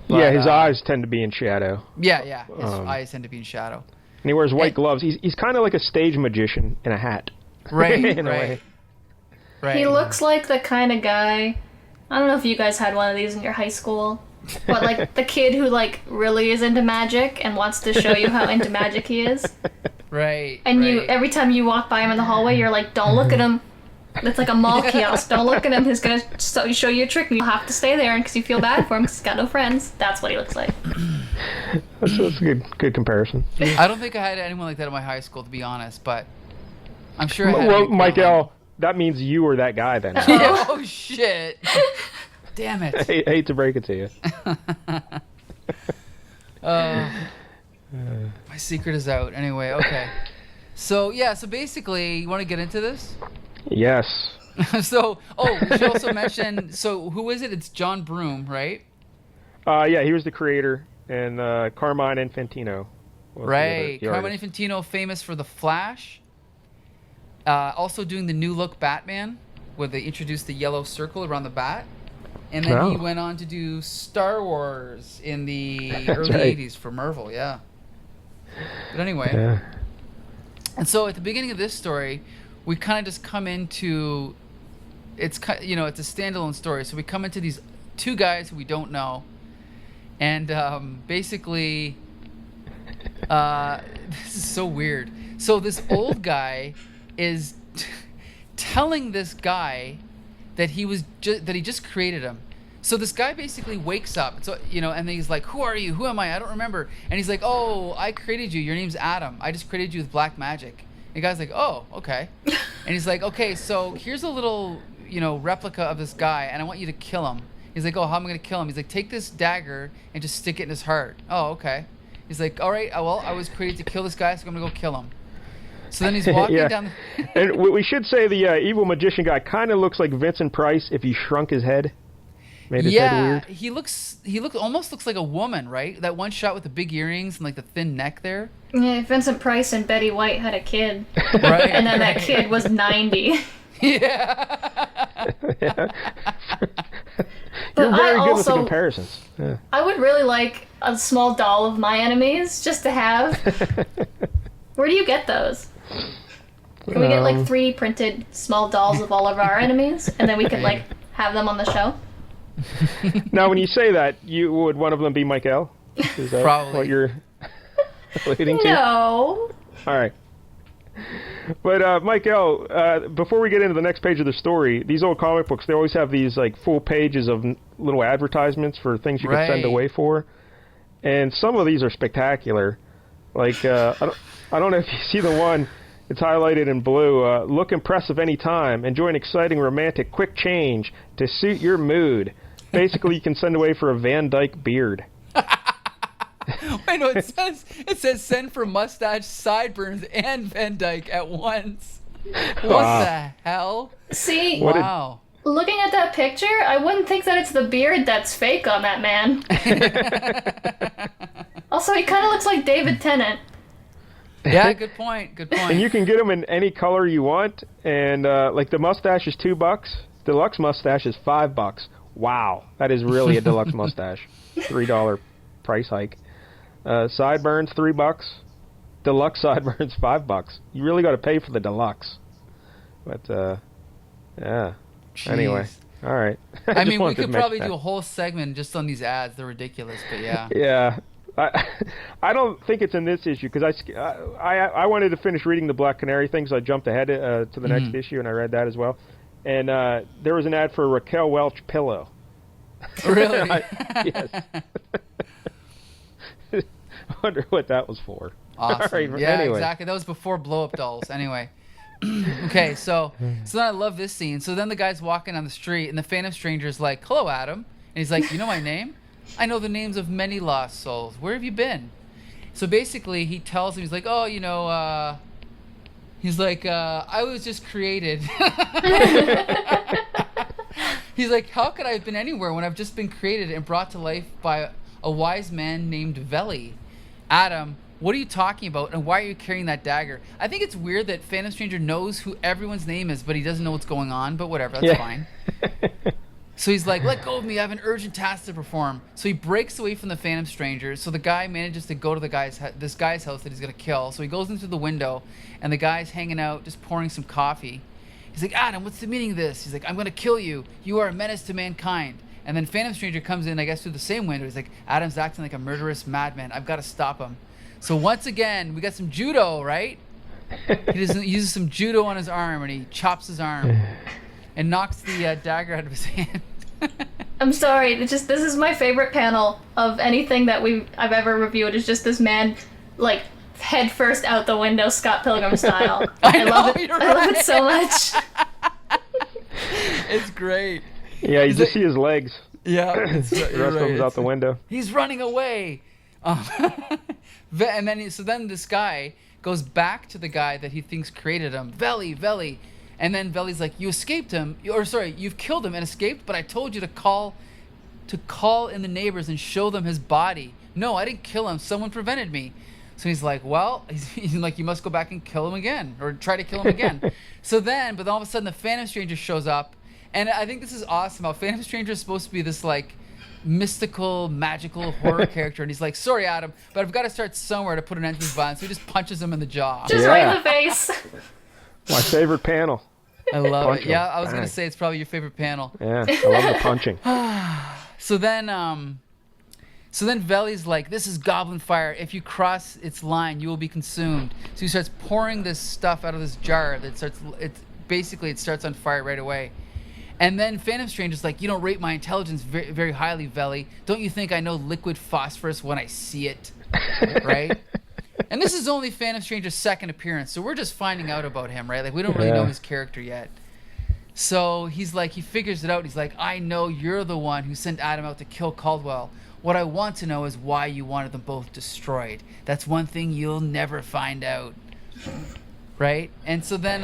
But, his eyes tend to be in shadow. Yeah. His eyes tend to be in shadow. And he wears white gloves. He's kind of like a stage magician in a hat. Right, in a way. Right. He looks like the kind of guy, I don't know if you guys had one of these in your high school, but like the kid who like really is into magic and wants to show you how into magic he is. Right. And you, every time you walk by him in the hallway, you're like, don't look at him. It's like a mall kiosk. Don't look at him. He's going to show you a trick. You'll have to stay there because you feel bad for him because he's got no friends. That's what he looks like. That's a good comparison. I don't think I had anyone like that in my high school, to be honest, but I'm sure I had. Well, Michael, that means you were that guy then. Yeah, oh, shit. Damn it. I hate to break it to you. My secret is out. Anyway, okay. So basically, you want to get into this? Yes. So, we should also mention. So, who is it? It's John Broome, right? Yeah, he was the creator, and Carmine Infantino. Right, the Carmine artist. Infantino, famous for The Flash. Also doing the new look Batman, where they introduced the yellow circle around the bat. And then he went on to do Star Wars in the early 80s for Marvel, yeah. But anyway. Yeah. And so at the beginning of this story, we kind of just come into, it's a standalone story. So we come into these two guys who we don't know. And basically, this is so weird. So this old guy is telling this guy that he just created him. So this guy basically wakes up, and then he's like, "Who are you? Who am I? I don't remember." And he's like, "Oh, I created you. Your name's Adam. I just created you with black magic." And the guy's like, "Oh, okay." And he's like, "Okay, so here's a little, replica of this guy, and I want you to kill him." He's like, "Oh, how am I gonna kill him?" He's like, "Take this dagger and just stick it in his heart." "Oh, okay." He's like, "All right, well, I was created to kill this guy, so I'm gonna go kill him." So then he's walking down the... And we should say the evil magician guy kind of looks like Vincent Price if he shrunk his head. Made his head weird. he almost looks like a woman, right? That one shot with the big earrings and like the thin neck there. Yeah, Vincent Price and Betty White had a kid. Right. And then that kid was 90. Yeah. You're very good with the also, comparisons. Yeah. I would really like a small doll of my enemies just to have. Where do you get those? Can we get like 3D printed small dolls of all of our enemies, and then we could like have them on the show? Now, when you say that, would one of them be Michael? Is that Probably. what you're alluding to? No. All right. But Michael, before we get into the next page of the story, these old comic books, they always have these like full pages of little advertisements for things you can send away for, and some of these are spectacular. Like I don't know if you see the one. It's highlighted in blue. Look impressive anytime. Enjoy an exciting, romantic, quick change to suit your mood. Basically, you can send away for a Van Dyke beard. Wait, no, it says send for mustache, sideburns, and Van Dyke at once. What the hell? See, Wow. looking at that picture, I wouldn't think that it's the beard that's fake on that man. Also, he kind of looks like David Tennant. Yeah, good point. Good point. And you can get them in any color you want. And like the mustache is $2. Deluxe mustache is $5. Wow, that is really a deluxe mustache. $3 price hike. Sideburns $3. Deluxe sideburns $5. You really got to pay for the deluxe. But yeah. Jeez. Anyway, all right. I mean, we could probably do a whole segment just on these ads. They're ridiculous, but yeah. Yeah. I don't think it's in this issue because I wanted to finish reading the Black Canary things. So I jumped ahead to the next issue and I read that as well. And there was an ad for a Raquel Welch pillow. Really? Yes. I wonder what that was for. Awesome. All right, yeah, anyway. exactly. That was before blow-up dolls. Anyway. Okay, so then I love this scene. So then the guy's walking on the street and the Phantom Stranger's like, "Hello, Adam." And he's like, "You know my name? I know the names of many lost souls. Where have you been?" So basically, he tells him, he's like, "Oh, he's like, I was just created." He's like, "How could I have been anywhere when I've just been created and brought to life by a wise man named Veli? Adam, what are you talking about, and why are you carrying that dagger?" I think it's weird that Phantom Stranger knows who everyone's name is, but he doesn't know what's going on, but whatever, that's fine. So he's like, "Let go of me, I have an urgent task to perform." So he breaks away from the Phantom Stranger. So the guy manages to go to this guy's house that he's going to kill. So he goes into the window, and the guy's hanging out, just pouring some coffee. He's like, "Adam, what's the meaning of this?" He's like, "I'm going to kill you. You are a menace to mankind." And then Phantom Stranger comes in, I guess, through the same window. He's like, "Adam's acting like a murderous madman. I've got to stop him." So once again, we got some judo, right? He uses some judo on his arm, and he chops his arm and knocks the dagger out of his hand. I'm sorry, this is my favorite panel of anything that I've ever reviewed. Is just this man, like, head first out the window, Scott Pilgrim style. I love it. I love it so much. It's great. Yeah, you just see his legs. Yeah, The rest of them's out the window. He's running away. And then this guy goes back to the guy that he thinks created him, Veli. And then Veli's like, you escaped him, you've killed him and escaped, but I told you to call in the neighbors and show them his body. No, I didn't kill him. Someone prevented me. So he's like, well, he's like, you must go back and kill him again, or try to kill him again. But then all of a sudden the Phantom Stranger shows up, and I think this is awesome. How Phantom Stranger is supposed to be this like mystical, magical horror character, and he's like, sorry, Adam, but I've got to start somewhere to put an end to this violence. So he just punches him in the jaw. Just right in the face. My favorite panel. I love Punch it. him. Yeah, I was Bang. gonna say it's probably your favorite panel. Yeah, I love the punching. So then Veli's like, this is goblin fire. If you cross its line, you will be consumed. So he starts pouring this stuff out of this jar that starts on fire right away. And then Phantom Stranger's like, you don't rate my intelligence very, very highly, Veli. Don't you think I know liquid phosphorus when I see it? Right? And this is only Phantom Stranger's second appearance, so we're just finding out about him, right? Like, we don't really know his character yet. So he's like, he figures it out. He's like, I know you're the one who sent Adam out to kill Caldwell. What I want to know is why you wanted them both destroyed. That's one thing you'll never find out. Right? And so then,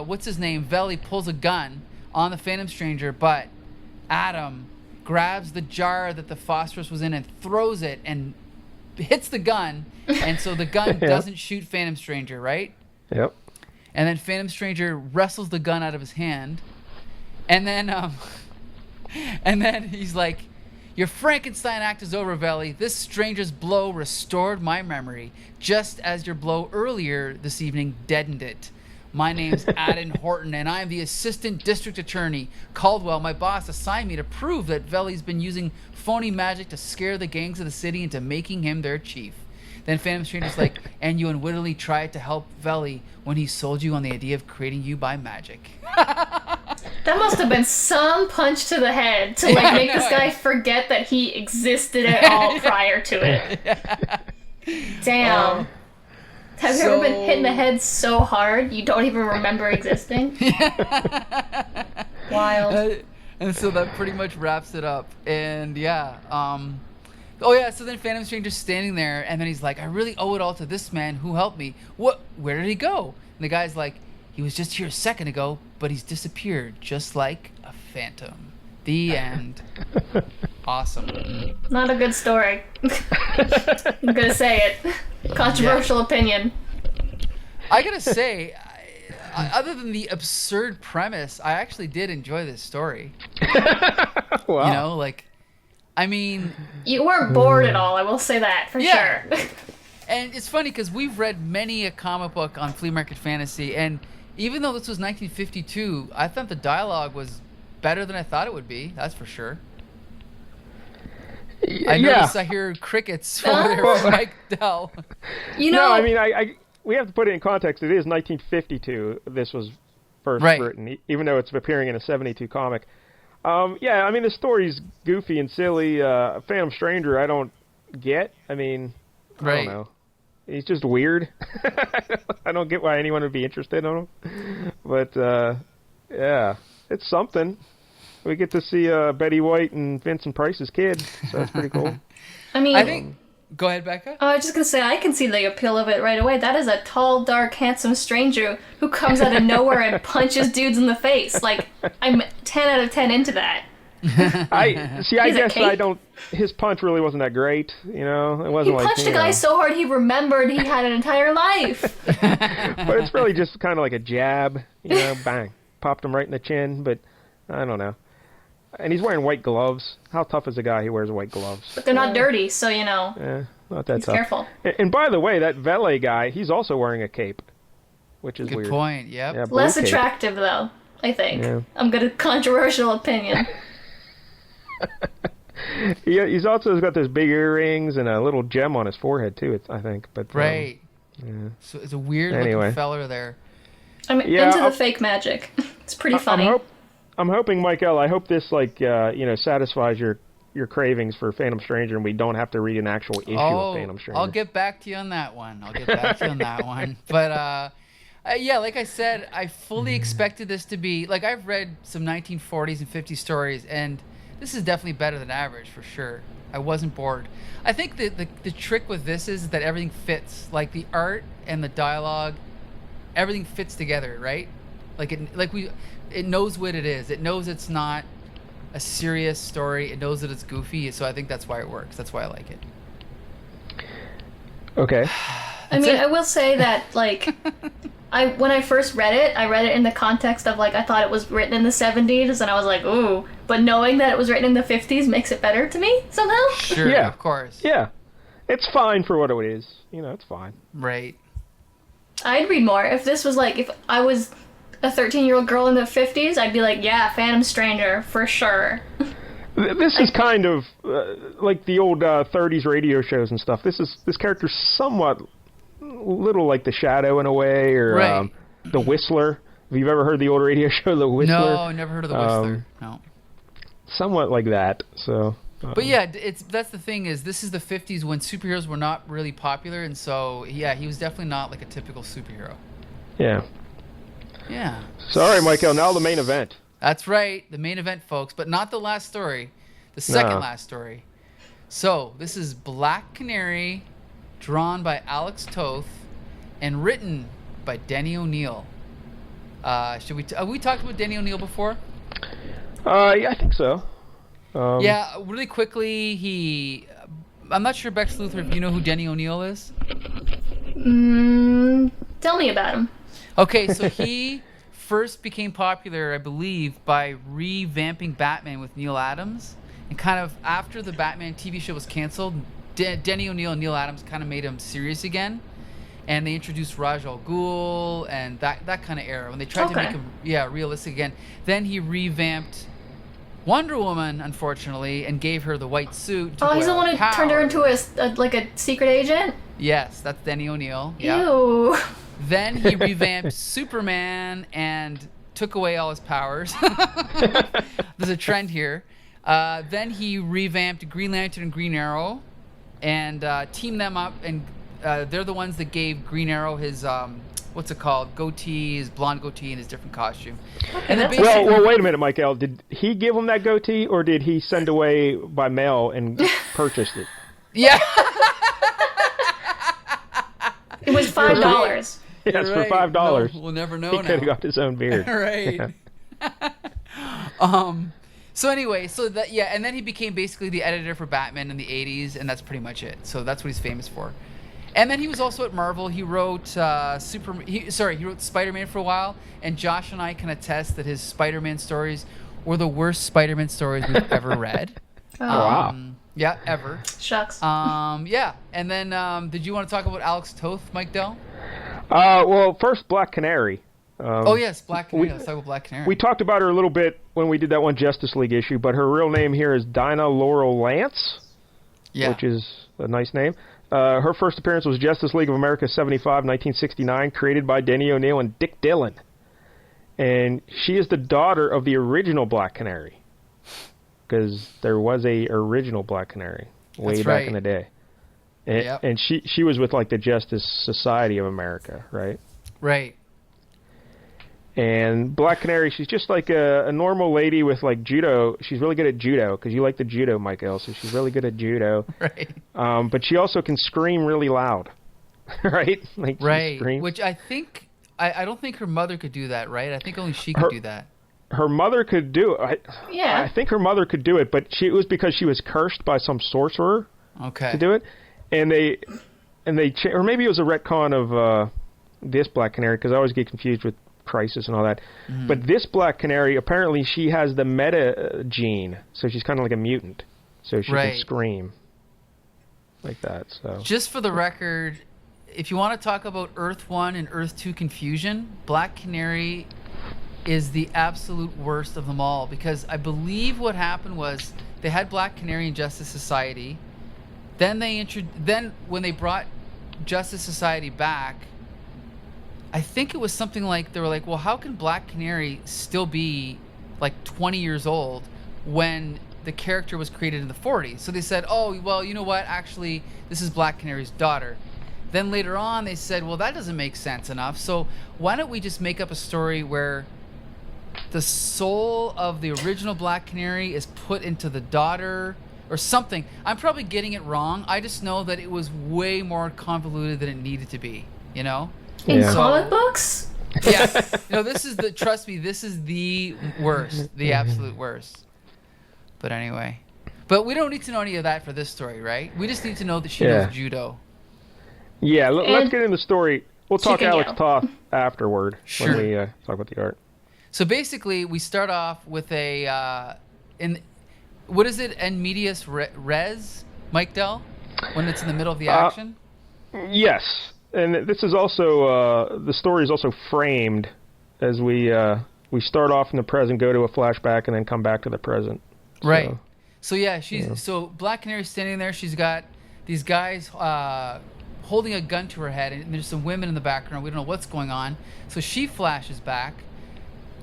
what's his name? Veli pulls a gun on the Phantom Stranger, but Adam grabs the jar that the phosphorus was in and throws it and hits the gun. And so the gun doesn't shoot Phantom Stranger, right? Yep. And then Phantom Stranger wrestles the gun out of his hand. And then he's like, your Frankenstein act is over, Veli. This stranger's blow restored my memory, just as your blow earlier this evening deadened it. My name's Adam Horton, and I am the assistant district attorney. Caldwell, my boss, assigned me to prove that Veli's been using phony magic to scare the gangs of the city into making him their chief. Then Phantom Stranger's like, and you unwittingly tried to help Veli when he sold you on the idea of creating you by magic. That must have been some punch to the head to like make this guy forget that he existed at all prior to it. Damn. Have you ever been hit in the head so hard you don't even remember existing? Wild. And so that pretty much wraps it up. And so then Phantom Stranger's standing there, and then he's like, I really owe it all to this man who helped me. Where did he go? And the guy's like, he was just here a second ago, but he's disappeared, just like a phantom. The end. Awesome. Not a good story. I'm gonna say it. Controversial opinion. I gotta say, other than the absurd premise, I actually did enjoy this story. Wow. You know, like, I mean... You weren't bored at all, I will say that, for sure. And it's funny, because we've read many a comic book on Flea Market Fantasy, and even though this was 1952, I thought the dialogue was better than I thought it would be, that's for sure. I noticed I hear crickets over there from Mike Dell. You know... No, I mean, we have to put it in context. It is 1952 this was first written, even though it's appearing in a 72 comic. I mean, the story's goofy and silly. Phantom Stranger, I don't get. I mean, I don't know. He's just weird. I don't get why anyone would be interested in him. But, it's something. We get to see Betty White and Vincent Price's kid, so that's pretty cool. I mean... Go ahead, Becca. I was just going to say, I can see the appeal of it right away. That is a tall, dark, handsome stranger who comes out of nowhere and punches dudes in the face. Like, I'm 10 out of 10 into that. I guess I don't... His punch really wasn't that great, you know? It wasn't he punched a guy so hard he remembered he had an entire life. But it's really just kind of like a jab, you know, bang. Popped him right in the chin, but I don't know. And he's wearing white gloves. How tough is a guy who wears white gloves? But they're not dirty, so, you know. Yeah, not that he's tough. Careful. And by the way, that valet guy, he's also wearing a cape, which is weird. Good point, yep. Yeah, Less cape. attractive, though, I think. Yeah. I'm good at controversial opinion. He's also got those big earrings and a little gem on his forehead, too, I think. But right. Yeah. So it's a weird-looking feller there. I'm into the fake magic. It's pretty funny. I'm hoping, Michael, I hope this, satisfies your cravings for Phantom Stranger and we don't have to read an actual issue of Phantom Stranger. I'll get back to you on that one. But, like I said, I fully expected this to be... Like, I've read some 1940s and 50s stories, and this is definitely better than average for sure. I wasn't bored. I think the trick with this is that everything fits. Like the art and the dialogue, everything fits together, right? It knows what it is. It knows it's not a serious story. It knows that it's goofy. So I think that's why it works. That's why I like it. Okay. I will say that, like, when I first read it, I read it in the context of, like, I thought it was written in the 70s, and I was like, ooh. But knowing that it was written in the 50s makes it better to me, somehow. Sure, Yeah. Of course. Yeah. It's fine for what it is. You know, it's fine. Right. I'd read more. If this was, like, if I was a 13-year-old girl in the 50s, I'd be like, yeah, Phantom Stranger, for sure. This is kind of like the old 30s radio shows and stuff. This character's somewhat little like the Shadow in a way, or right. The Whistler. Have you ever heard the old radio show, The Whistler? No, never heard of the Whistler. No. Somewhat like that. So. But yeah, that's the thing is this is the 50s when superheroes were not really popular, and so yeah, he was definitely not like a typical superhero. Yeah. Yeah. Sorry, Michael. Now the main event. That's right, the main event, folks, but not the last story, the second last story. So this is Black Canary, drawn by Alex Toth, and written by Denny O'Neil. Have we talked about Denny O'Neil before? Yeah, I think so. Yeah, really quickly, I'm not sure, Bex Luthor, if you know who Denny O'Neil is? Tell me about him. Okay, so he first became popular, I believe, by revamping Batman with Neil Adams. And kind of after the Batman TV show was canceled, Denny O'Neil and Neil Adams kind of made him serious again. And they introduced Raj Al Ghul and that kind of era when they tried to make him realistic again. Then he revamped Wonder Woman, unfortunately, and gave her the white suit. Oh, he's the one who turned her into a secret agent? Yes, that's Denny O'Neil. Yeah. Ew. Then he revamped Superman and took away all his powers. There's a trend here. Then he revamped Green Lantern and Green Arrow and teamed them up, and they're the ones that gave Green Arrow his what's it called, goatee, his blonde goatee, and his different costume. Okay, and then well, wait a minute, Michael. Did he give him that goatee, or did he send away by mail and purchased it? Yeah. It was $5. Yes, right. for $5. No, we'll never know. He could have got his own beard. Right. So anyway, and then he became basically the editor for Batman in the 80s, and that's pretty much it. So that's what he's famous for. And then he was also at Marvel. He wrote he wrote Spider-Man for a while, and Josh and I can attest that his Spider-Man stories were the worst Spider-Man stories we've ever read. Oh. Wow. Yeah, ever. Shucks. Yeah. And then did you want to talk about Alex Toth, Mike Dell? Well, first Black Canary. Oh yes, Black Canary. Let's talk about Black Canary. We talked about her a little bit when we did that one Justice League issue, but her real name here is Dinah Laurel Lance, which is a nice name. Her first appearance was Justice League of America 75, 1969, created by Denny O'Neil and Dick Dillon. And she is the daughter of the original Black Canary, because there was a original Black Canary way back in the day. And, and she was with, like, the Justice Society of America, right? Right. And Black Canary, she's just like a normal lady with, like, judo. She's really good at judo, because you like the judo, Michael, so she's really good at judo. Right. But she also can scream really loud, right? Like, right, which I think, I don't think her mother could do that, right? I think only she could do that. Her mother could do it. I think her mother could do it, but it was because she was cursed by some sorcerer to do it. And they or maybe it was a retcon of this Black Canary, because I always get confused with Crisis and all that. Mm-hmm. But this Black Canary, apparently she has the meta gene, so she's kind of like a mutant, so she can scream like that. So just for the record, if you want to talk about Earth 1 and Earth 2 confusion, Black Canary is the absolute worst of them all, because I believe what happened was they had Black Canary in Justice Society. Then when they brought Justice Society back, I think it was something like, they were like, well, how can Black Canary still be like 20 years old when the character was created in the 40s? So they said, oh, well, you know what? Actually, this is Black Canary's daughter. Then later on, they said, well, that doesn't make sense enough. So why don't we just make up a story where the soul of the original Black Canary is put into the daughter or something. I'm probably getting it wrong. I just know that it was way more convoluted than it needed to be, you know? In comic books? Yeah. Trust me, this is the worst, the absolute worst. But anyway. But we don't need to know any of that for this story, right? We just need to know that she knows judo. Yeah, let's get into the story. We'll talk Alex Toth afterward when we talk about the art. So basically, we start off with what is it, en medias res, Mike Dell, when it's in the middle of the action? Yes, and this is also, the story is also framed as we start off in the present, go to a flashback, and then come back to the present. Right. So so Black Canary's standing there. She's got these guys holding a gun to her head, and there's some women in the background. We don't know what's going on. So she flashes back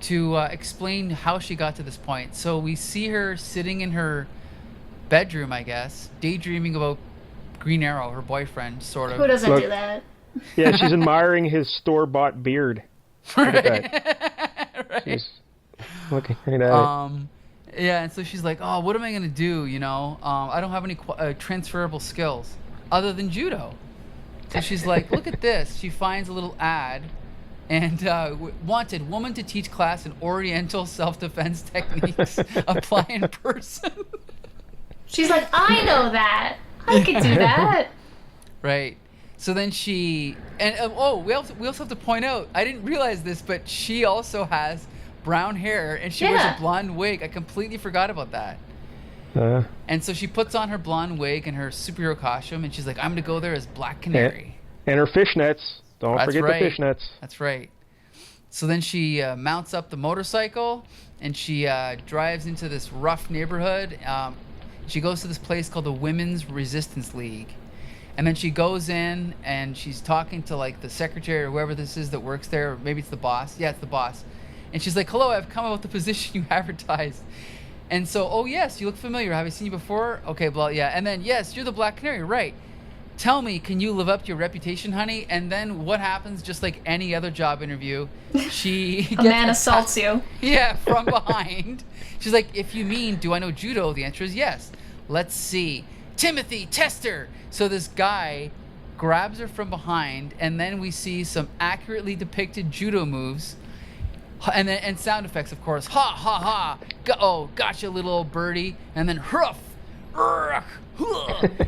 to explain how she got to this point. So we see her sitting in her bedroom, I guess, daydreaming about Green Arrow, her boyfriend, sort of. Who doesn't do that? Yeah, she's admiring his store-bought beard. Look at that. Right. She's looking right at it. Yeah, and so she's like, oh, what am I going to do, you know? I don't have any transferable skills other than judo. So she's like, look at this. She finds a little ad, and wanted woman to teach class in Oriental self-defense techniques. Apply in person. She's like, I know that. I could do that. Right. So then we also have to point out, I didn't realize this, but she also has brown hair, and she wears a blonde wig. I completely forgot about that. And so she puts on her blonde wig and her superhero costume, and she's like, I'm going to go there as Black Canary. And her fishnets. Don't forget the fishnets. That's right. So then she mounts up the motorcycle, and she drives into this rough neighborhood. She goes to this place called the Women's Resistance League. And then she goes in, and she's talking to, like, the secretary or whoever this is that works there. Or maybe it's the boss. Yeah, it's the boss. And she's like, hello, I've come about the position you advertised. And so, oh, yes, you look familiar. Have I seen you before? Okay, blah, yeah. And then, yes, you're the Black Canary, right. Tell me, can you live up to your reputation, honey? And then what happens, just like any other job interview, she a man assaults you. Yeah, from behind. She's like, if you mean, do I know judo? The answer is yes. Let's see. Timothy, Tester. So this guy grabs her from behind, and then we see some accurately depicted judo moves. And sound effects, of course. Ha, ha, ha. Gotcha, little old birdie. And then hoof.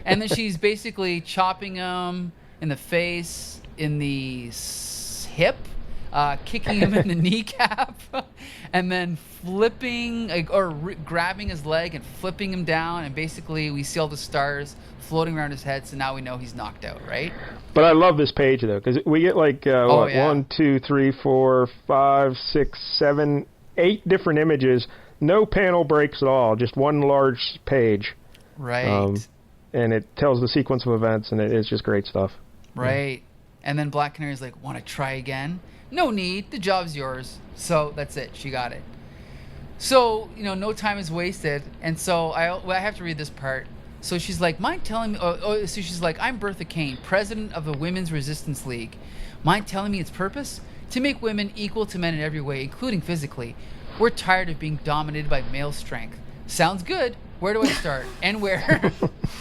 And then she's basically chopping him in the face, in the hip, kicking him in the kneecap, and then flipping, grabbing his leg and flipping him down. And basically, we see all the stars floating around his head, so now we know he's knocked out, right? But I love this page, though, because we get like 1, 2, 3, 4, 5, 6, 7, 8 different images. No panel breaks at all, just one large page. Right. And it tells the sequence of events, and it's just great stuff. Right. And then Black Canary's like, want to try again? No need. The job's yours. So that's it. She got it. So, no time is wasted. And so I have to read this part. So she's like, mind telling me... so she's like, I'm Bertha Kane, president of the Women's Resistance League. Mind telling me its purpose? To make women equal to men in every way, including physically. We're tired of being dominated by male strength. Sounds good. Where do I start? And where?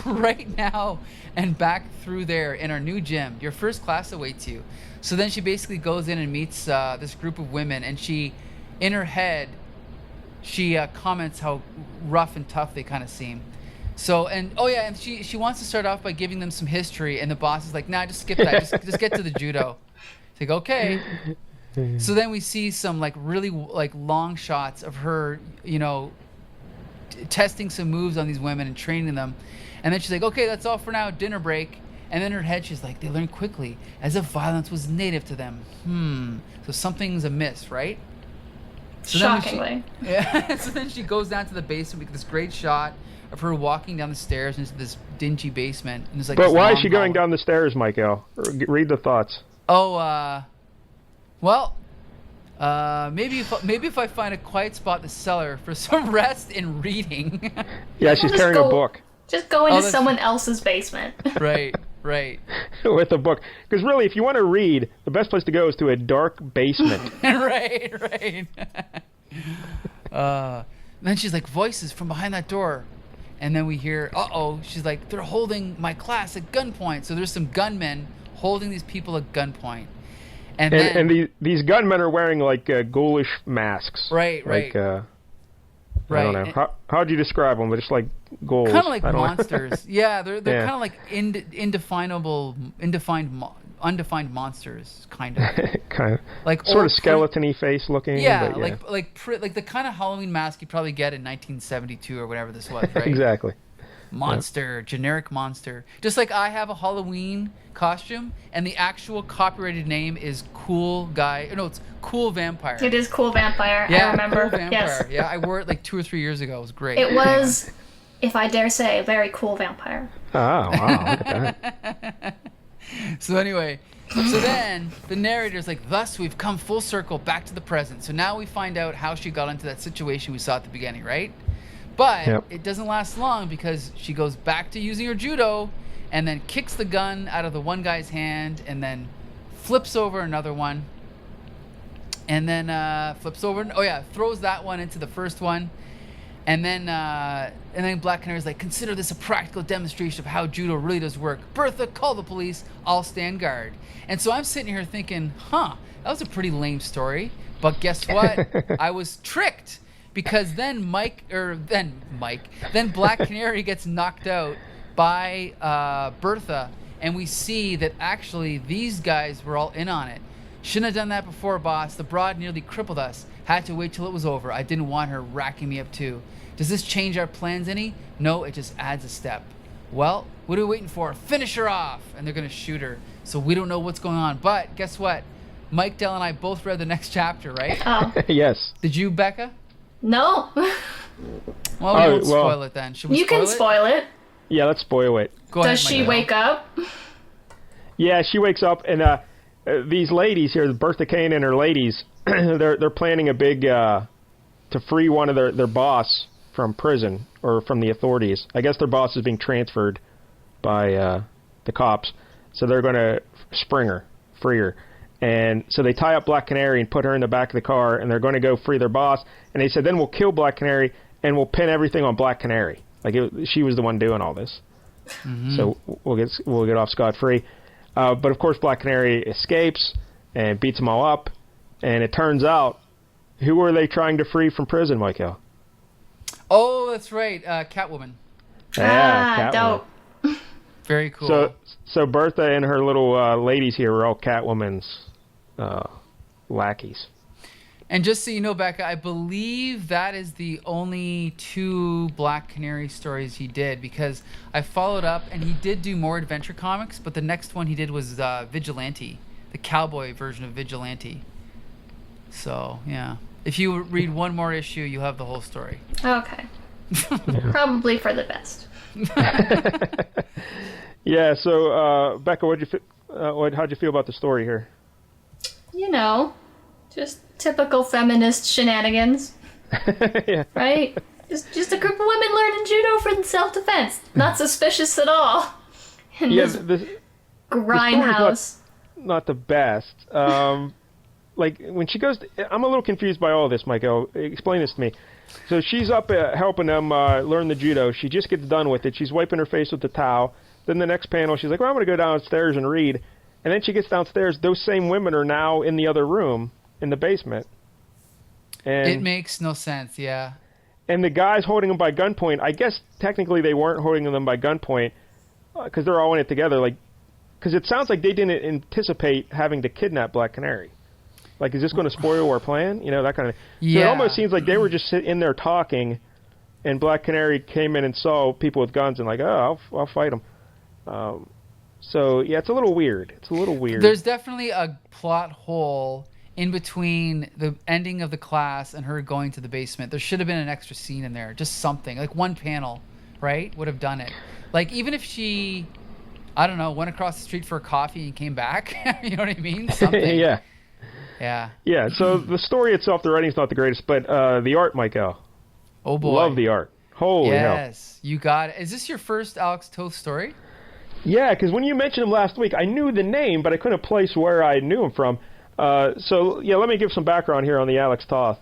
Right now. And back through there in our new gym. Your first class awaits you. So then she basically goes in and meets this group of women. And she, in her head, she comments how rough and tough they kind of seem. So, and she wants to start off by giving them some history. And the boss is like, nah, just skip that. just get to the judo. It's like, okay. So then we see some really long shots of her, testing some moves on these women and training them. And then she's like, okay, that's all for now, dinner break. And then in her head she's like, they learn quickly, as if violence was native to them. So something's amiss, right? So shockingly. So then she goes down to the basement. We get this great shot of her walking down the stairs into this dingy basement. And it's but why is she going down the stairs, Michael? Read the thoughts. Maybe if I find a quiet spot in the cellar for some rest and reading. Yeah, she's carrying a book. Just go into someone else's basement. Right. With a book. Because really, if you want to read, the best place to go is to a dark basement. Right. Then she's like, voices from behind that door. And then we hear, uh-oh. She's like, they're holding my class at gunpoint. So there's some gunmen holding these people at gunpoint. And these gunmen are wearing like ghoulish masks. Right. Like, I don't know. How'd you describe them? But just like ghouls. Kind of like monsters. Yeah, they're kind of like undefined monsters, kind of. Kind of. Like sort of skeleton-y face looking. Yeah, but like the kind of Halloween mask you probably get in 1972 or whatever this was, right? Exactly. Monster, generic monster. Just like I have a Halloween costume, and the actual copyrighted name is Cool Guy. No, it's Cool Vampire. It is Cool Vampire. Yeah, I remember. Cool Vampire. Yes. Yeah, I wore it like 2 or 3 years ago. It was great. It was, if I dare say, a very cool vampire. Oh, wow, look at that. So anyway, so then the narrator's like, thus we've come full circle back to the present. So now we find out how she got into that situation we saw at the beginning, right? But it doesn't last long because she goes back to using her judo and then kicks the gun out of the one guy's hand and then flips over another one. And then throws that one into the first one. And then Black Canary's like, consider this a practical demonstration of how judo really does work. Bertha, call the police. I'll stand guard. And so I'm sitting here thinking, that was a pretty lame story. But guess what? I was tricked. Because then Black Canary gets knocked out by Bertha, and we see that actually these guys were all in on it. Shouldn't have done that before, boss. The broad nearly crippled us. Had to wait till it was over. I didn't want her racking me up too. Does this change our plans any? No, it just adds a step. Well, what are we waiting for? Finish her off! And they're going to shoot her. So we don't know what's going on. But guess what? Mike, Dell, and I both read the next chapter, right? Oh. Yes. Did you, Becca? No. Well, we won't spoil it then. Should we you spoil can it? spoil it. Yeah, let's spoil it. Go ahead, Does she Mike. wake up? Yeah, she wakes up, and these ladies here, Bertha Kane and her ladies, they're planning a big to free one of their boss from prison or from the authorities. I guess their boss is being transferred by the cops, so they're going to free her. And so they tie up Black Canary and put her in the back of the car, and they're going to go free their boss. And they said, then we'll kill Black Canary, and we'll pin everything on Black Canary. Like she was the one doing all this. Mm-hmm. So we'll get off scot-free. But of course, Black Canary escapes and beats them all up. And it turns out, who are they trying to free from prison, Michael? Oh, that's right, Catwoman. Yeah, Catwoman. Dope. Very cool. So Bertha and her little ladies here are all Catwoman's lackeys. And just so you know, Becca, I believe that is the only 2 Black Canary stories he did, because I followed up and he did do more adventure comics, but the next one he did was Vigilante, the cowboy version of Vigilante. So, yeah. If you read one more issue, you'll have the whole story. Okay. Probably for the best. Yeah, so Becca, how'd you feel about the story here? You know, just typical feminist shenanigans. Yeah. Right? Just a group of women learning judo for self-defense. Not suspicious at all. In this grindhouse. Not the best. Like, when she goes... I'm a little confused by all this, Michael. Explain this to me. So she's up helping them learn the judo. She just gets done with it. She's wiping her face with the towel. Then the next panel, she's like, well, I'm going to go downstairs and read. And then she gets downstairs. Those same women are now in the other room, in the basement. And it makes no sense, yeah. And the guys holding them by gunpoint, I guess technically they weren't holding them by gunpoint because they're all in it together. Like, because it sounds like they didn't anticipate having to kidnap Black Canary. Like, is this going to spoil our plan? You know, that kind of... Yeah. So it almost seems like they were just in there talking, and Black Canary came in and saw people with guns and like, oh, I'll fight them. So, yeah, it's a little weird. There's definitely a plot hole in between the ending of the class and her going to the basement. There should have been an extra scene in there. Just something. Like one panel, right? Would have done it. Like, even if she, I don't know, went across the street for a coffee and came back. You know what I mean? Something. Yeah. Yeah. Yeah, so the story itself, the writing's not the greatest, but the art, Michael. Oh, boy. Love the art. Holy hell. Yes, you got it. Is this your first Alex Toth story? Yeah, because when you mentioned him last week, I knew the name, but I couldn't place where I knew him from. So, yeah, let me give some background here on the Alex Toth.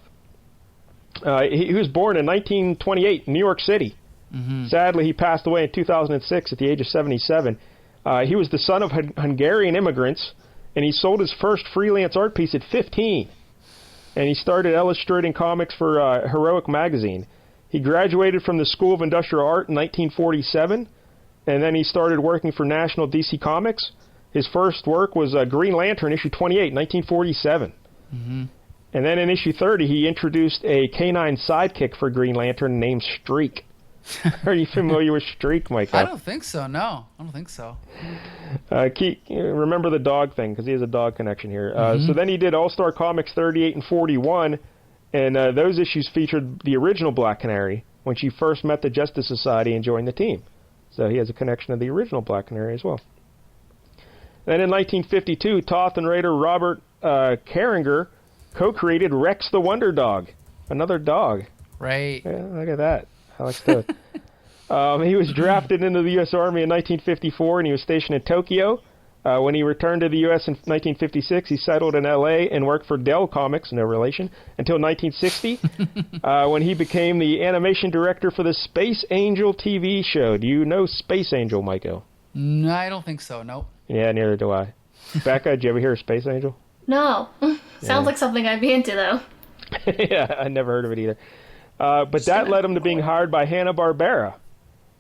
He was born in 1928 in New York City. Mm-hmm. Sadly, he passed away in 2006 at the age of 77. He was the son of Hungarian immigrants, and he sold his first freelance art piece at 15. And he started illustrating comics for Heroic magazine. He graduated from the School of Industrial Art in 1947, and then he started working for National DC Comics. His first work was Green Lantern, issue 28, 1947. Mm-hmm. And then in issue 30, he introduced a canine sidekick for Green Lantern named Streak. Are you familiar with Streak, Michael? I don't think so. No, I don't think so. Remember the dog thing, because he has a dog connection here. So then he did All-Star Comics 38 and 41, and those issues featured the original Black Canary when she first met the Justice Society and joined the team. So he has a connection to the original Black Canary as well. Then in 1952, Toth and writer Robert Carringer co-created Rex the Wonder Dog, another dog. Right. Yeah, look at that. Alex Toth. He was drafted into the U.S. Army in 1954, and he was stationed in Tokyo. When he returned to the U.S. in 1956, he settled in L.A. and worked for Dell Comics, no relation, until 1960, when he became the animation director for the Space Angel TV show. Do you know Space Angel, Michael? No, I don't think so. Nope. Yeah, neither do I. Becca, did you ever hear of Space Angel? No. Sounds like something I'd be into, though. Yeah, I never heard of it either. But that led him to being hired by Hanna-Barbera.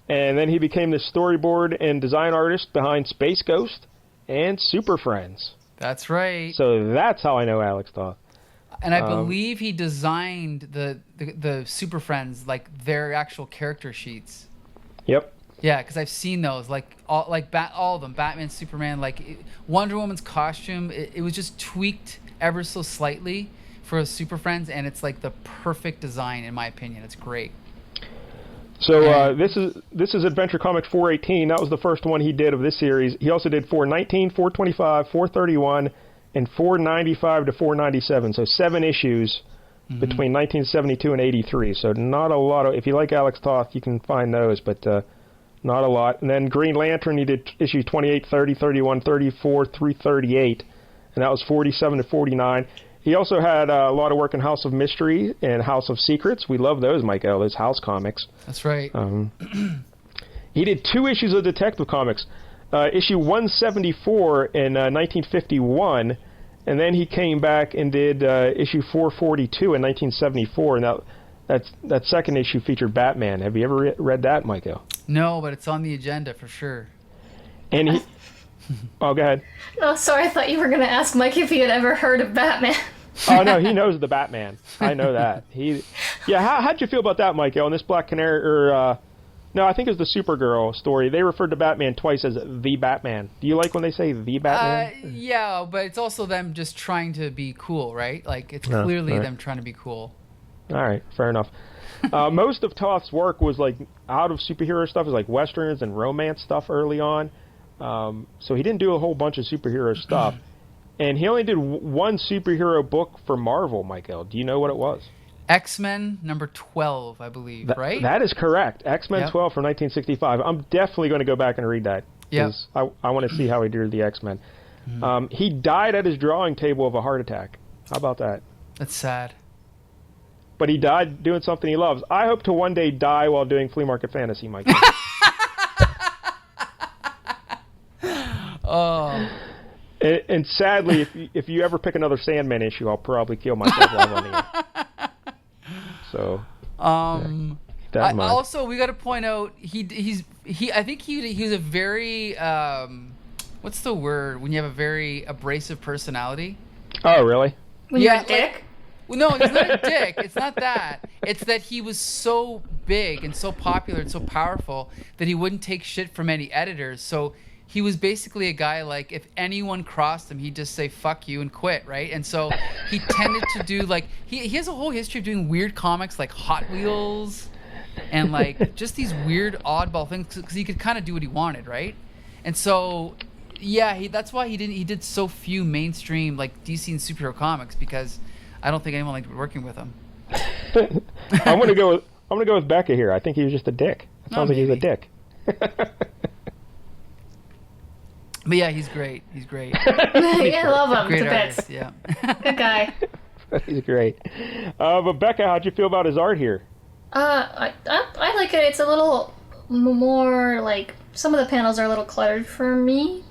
And then he became the storyboard and design artist behind Space Ghost and Super Friends. That's right. So that's how I know Alex Toth. And I believe he designed the Super Friends, like their actual character sheets. Yep. Yeah, because I've seen those, all of them, Batman, Superman, Wonder Woman's costume. It was just tweaked ever so slightly for Super Friends, and it's like the perfect design in my opinion. It's great. So this is Adventure Comics 418. That was the first one he did of this series. He also did 419, 425, 431, and 495 to 497. So 7 issues between 1972 and 83. So not a lot of. If you like Alex Toth, you can find those, but not a lot. And then Green Lantern, he did issues 28, 30, 31, 34, 338, and that was 47 to 49. He also had a lot of work in House of Mystery and House of Secrets. We love those, Michael, those House comics. That's right. He did 2 issues of Detective Comics. Issue 174 in 1951, and then he came back and did issue 442 in 1974, and that second issue featured Batman. Have you ever read that, Michael? No, but it's on the agenda for sure. And he... Oh, go ahead. Oh, sorry, I thought you were going to ask Mike if he had ever heard of Batman. Oh, no, he knows the Batman. I know that. How'd you feel about that, Michael? On this Black Canary, no, I think it was the Supergirl story. They referred to Batman twice as the Batman. Do you like when they say the Batman? Yeah, but it's also them just trying to be cool, right? Like, it's clearly them trying to be cool. All right, fair enough. Most of Toth's work was like out of superhero stuff. It was like westerns and romance stuff early on. So he didn't do a whole bunch of superhero stuff. And he only did one superhero book for Marvel, Michael. Do you know what it was? X-Men number 12, I believe, right? That is correct. X-Men 12 from 1965. I'm definitely going to go back and read that. Yeah. I want to see how he did the X-Men. He died at his drawing table of a heart attack. How about that? That's sad. But he died doing something he loves. I hope to one day die while doing flea market fantasy, Michael. Oh. And sadly, if you ever pick another Sandman issue, I'll probably kill myself live on the air. So, also we got to point out I think he was a very what's the word when you have a very abrasive personality? Oh, really? When you're a dick? Well, no, he's not a dick. It's not that. It's that he was so big and so popular and so powerful that he wouldn't take shit from any editors. So he was basically a guy, like, if anyone crossed him, he'd just say, fuck you, and quit, right? And so he tended to do, like, he has a whole history of doing weird comics like Hot Wheels and, like, just these weird oddball things because he could kind of do what he wanted, right? And so, yeah, that's why he did so few mainstream, like, DC and superhero comics, because I don't think anyone liked working with him. I'm gonna go with Becca here. I think he was just a dick. Sounds like he's a dick. But yeah, he's great. He's great. Yeah, I love him. Great to artist, bits. yeah. Good guy. But he's great. But Becca, how'd you feel about his art here? I like it. It's a little more like some of the panels are a little cluttered for me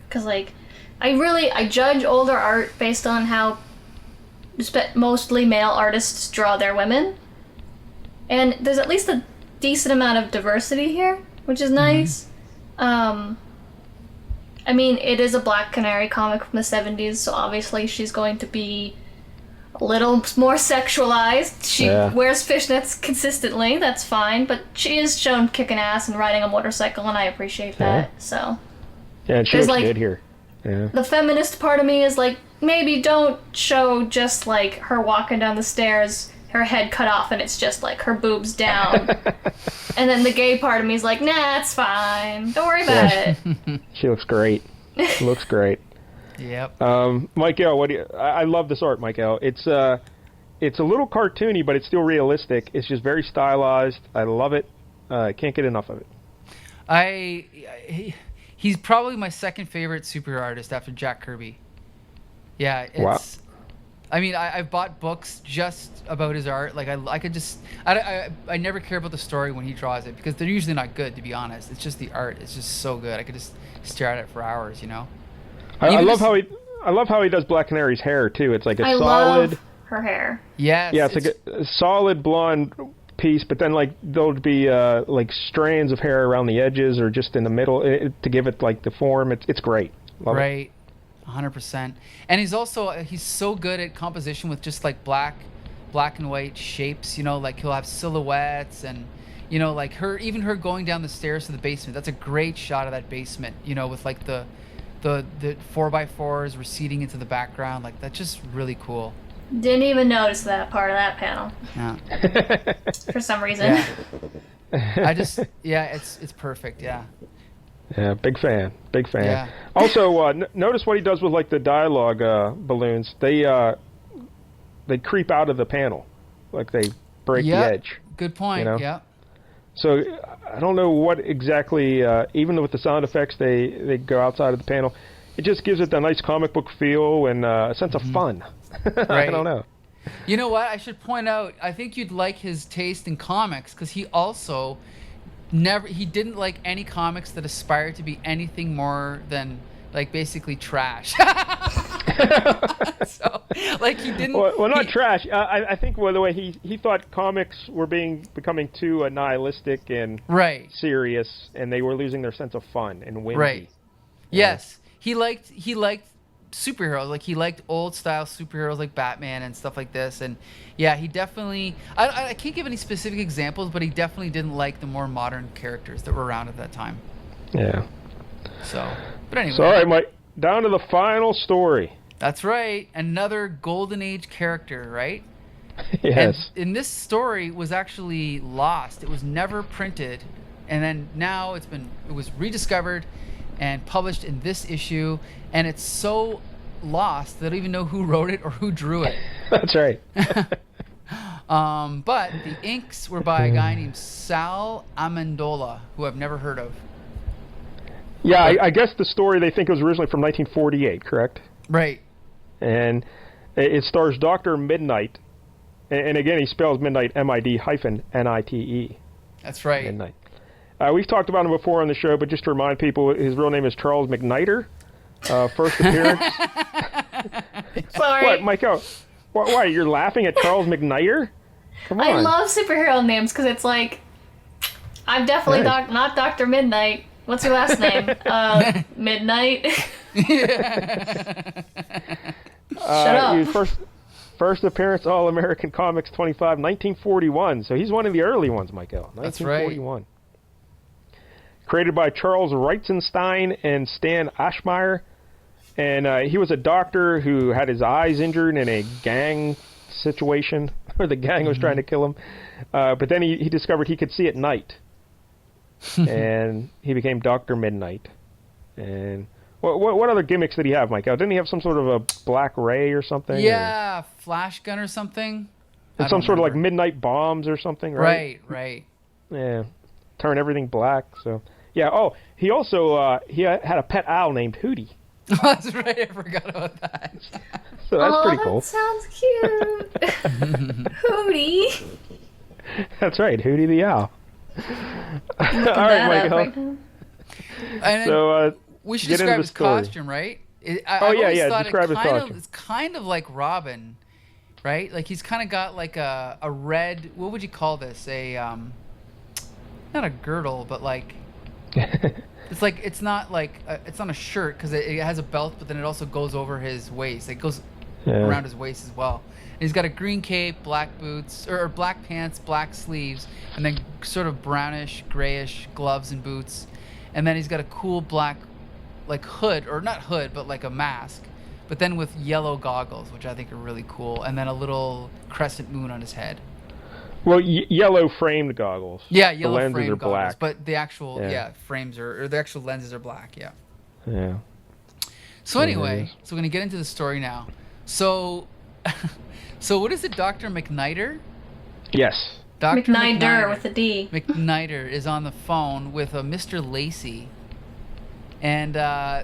because like I judge older art based on how mostly male artists draw their women, and there's at least a decent amount of diversity here, which is nice. I mean, it is a Black Canary comic from the 70s, so obviously she's going to be a little more sexualized. She wears fishnets consistently, that's fine, but she is shown kicking ass and riding a motorcycle, and I appreciate that, so. Yeah, and she looks good here. Yeah. The feminist part of me is like, maybe don't show just like her walking down the stairs, her head cut off, and it's just like her boobs down. And then the gay part of me is like, nah, it's fine. Don't worry about it. She looks great. Looks greght. Yep. Michael, what do you? I love this art, Michael. It's a little cartoony, but it's still realistic. It's just very stylized. I love it. I can't get enough of it. He's probably my second favorite superhero artist after Jack Kirby. Yeah, it's. Wow. I mean, I've bought books just about his art. Like I could just, I never care about the story when he draws it because they're usually not good, to be honest. It's just the art. It's just so good. I could just stare at it for hours, you know. I love how he does Black Canary's hair too. It's like a solid. Love her hair. Yes. Yeah, it's like a solid blonde piece, but then like there'll be like strands of hair around the edges or just in the middle to give it like the form. It's great. Love right. 100%. And he's so good at composition with just like black and white shapes, you know, like he'll have silhouettes and, you know, like even her going down the stairs to the basement. That's a great shot of that basement, you know, with like the 4x4s receding into the background. Like that's just really cool. Didn't even notice that part of that panel. Yeah. For some reason. Yeah. It's perfect. Yeah. Yeah, big fan. Yeah. Also, notice what he does with like the dialogue balloons. They creep out of the panel, like they break the edge. Good point. You know? Yeah. So I don't know what exactly. Even with the sound effects, they go outside of the panel. It just gives it a nice comic book feel and a sense of fun. Right. I don't know. You know what? I should point out. I think you'd like his taste in comics because he also. He didn't like any comics that aspired to be anything more than like basically trash. So like he didn't. Well, not trash. I think the way he thought comics were becoming too nihilistic and serious, and they were losing their sense of fun and whimsy. Right. Yes, he liked superheroes. Like he liked old style superheroes like Batman and stuff like this. And yeah, he definitely. I can't give any specific examples, but he definitely didn't like the more modern characters that were around at that time. Yeah. So, but anyway. So all right, Mike. Down to the final story. That's right. Another Golden Age character, right? Yes. And this story was actually lost. It was never printed, and then now it was rediscovered and published in this issue, and it's so lost they don't even know who wrote it or who drew it. That's right. But the inks were by a guy named Sal Amendola, who I've never heard of. Yeah, I guess the story they think was originally from 1948, correct? Right. And it stars Dr. Mid-Nite, and again he spells Mid-Nite MID-NITE. That's right. Mid-Nite. We've talked about him before on the show, but just to remind people, his real name is Charles Mcnighter. First appearance. Sorry. What, Michael? Why? You're laughing at Charles Mcnighter? Come on. I love superhero names because it's like, I'm definitely not Dr. Mid-Nite. What's your last name? Mid-Nite. Shut up. First appearance, All-American Comics 25, 1941. So he's one of the early ones, Michael. 1941. That's right. Created by Charles Reitzenstein and Stan Ashmeyer. And he was a doctor who had his eyes injured in a gang situation where the gang was trying to kill him. But then he discovered he could see at night. And he became Dr. Mid-Nite. And what other gimmicks did he have, Mike? Didn't he have some sort of a black ray or something? Yeah, flash gun or something. And some sort of like midnight bombs or something, right? Right. Yeah, turn everything black. So yeah. Oh, he also he had a pet owl named Hootie. That's right. I forgot about that. So that's pretty cool. That sounds cute. Hootie. That's right, Hootie the Owl. All right, Michael. And So we should get into describe the his story. costume, right? Describe his costume. It's kind of like Robin, right? Like he's kind of got like a red. What would you call this? Not a girdle, but like it's like it's not a shirt because it has a belt, but then it also goes over his waist. It goes around his waist as well. And he's got a green cape, black boots, or black pants, black sleeves, and then sort of brownish, grayish gloves and boots. And then he's got a cool black, like hood, or not hood, but like a mask, but then with yellow goggles, which I think are really cool, and then a little crescent moon on his head. Well, yellow framed goggles. Yeah, yellow the lenses framed are goggles, black. but the actual frames or the actual lenses are black. Yeah. Yeah. So anyway, so we're gonna get into the story now. So, so what is it, Dr. Mcnighter? Yes. Dr. Mcnighter with a D. Mcnighter is on the phone with a Mr. Lacey. And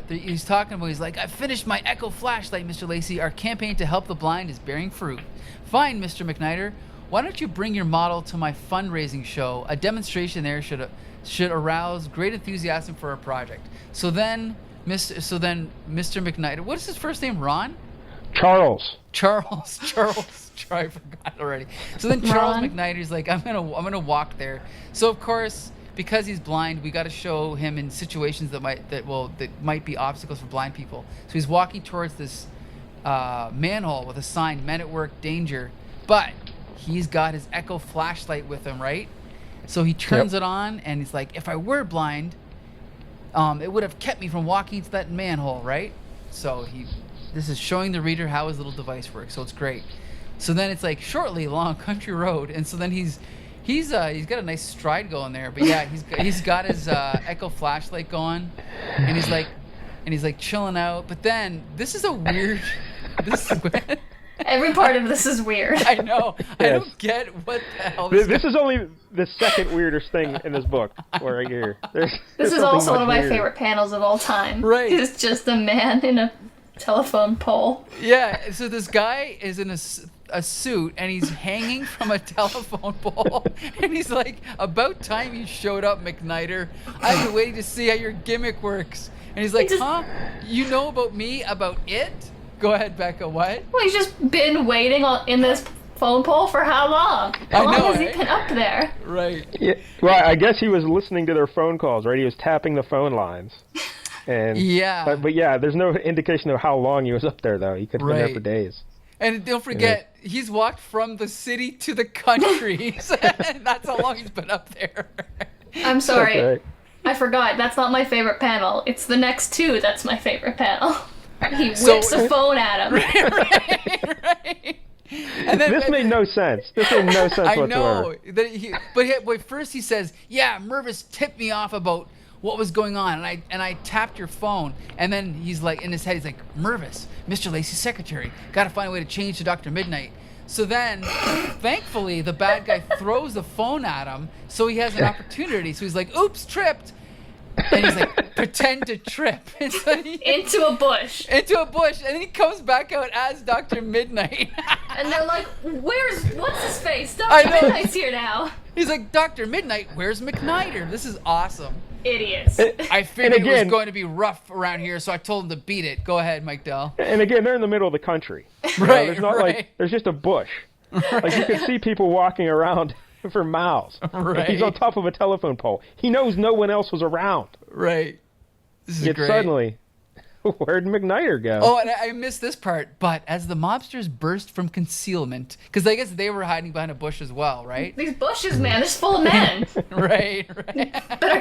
he's talking about, he's like, I finished my Echo flashlight, Mr. Lacey. Our campaign to help the blind is bearing fruit. Fine, Mr. Mcnighter. Why don't you bring your model to my fundraising show? A demonstration there should arouse great enthusiasm for our project. So then Mr. Mcnighter, what is his first name? Ron? Charles. I forgot already. So then Charles Mcnighter's like, I'm gonna walk there. So of course, because he's blind, we got to show him in situations that might be obstacles for blind people. So he's walking towards this manhole with a sign, "Men at Work, Danger," but he's got his Echo flashlight with him, right? So he turns it on, and he's like, if I were blind, it would have kept me from walking into that manhole, right? So this is showing the reader how his little device works, so it's great. So then it's like shortly along country road, and so then he's got a nice stride going there, but yeah, he's got his Echo flashlight going, and he's like chilling out. But then this is Every part of this is weird. I know. Yes. I don't get what the hell This is only the second weirdest thing in this book. Right here. This is also one of my favorite panels of all time. Right. It's just a man in a telephone pole. Yeah. So this guy is in a suit, and he's hanging from a telephone pole, and he's like, "About time you showed up, Mcnighter. I've been waiting to see how your gimmick works." And he's like, "Huh? You know about me? About it?" Go ahead, Becca. What? Well, he's just been waiting in this phone pole for how long? How long has he been up there? Right. Yeah. Well, I guess he was listening to their phone calls, right? He was tapping the phone lines. And yeah. But yeah, there's no indication of how long he was up there, though. He could have been there for days. And don't forget, he's walked from the city to the country. That's how long he's been up there. I'm sorry. Right. I forgot. That's not my favorite panel. It's the next two that's my favorite panel. He whips a phone at him. Right. And then, this made no sense. This made no sense whatsoever. I know. But first he says, "Yeah, Mervis tipped me off about what was going on, and I tapped your phone." And then he's like, in his head, he's like, "Mervis, Mr. Lacey's secretary. Got to find a way to change to Dr. Mid-Nite." So then, thankfully, the bad guy throws the phone at him, so he has an opportunity. So he's like, "Oops, tripped." And he's like, pretend to trip. And so into a bush. Into a bush. And then he comes back out as Dr. Mid-Nite. And they're like, what's his face? Dr. Mid-Nite's here now. He's like, Dr. Mid-Nite, where's Mcnighter? This is awesome. Idiots. I figured it was going to be rough around here, so I told him to beat it. Go ahead, Mike Dell. And again, they're in the middle of the country. Right, there's not like, there's just a bush. Like you can see people walking around for miles. Right. Like he's on top of a telephone pole. He knows no one else was around. Right. This is Yet great. Suddenly, where'd Mcnighter go? Oh, and I missed this part. But as the mobsters burst from concealment, because I guess they were hiding behind a bush as well, right? These bushes, man, they're full of men. Right.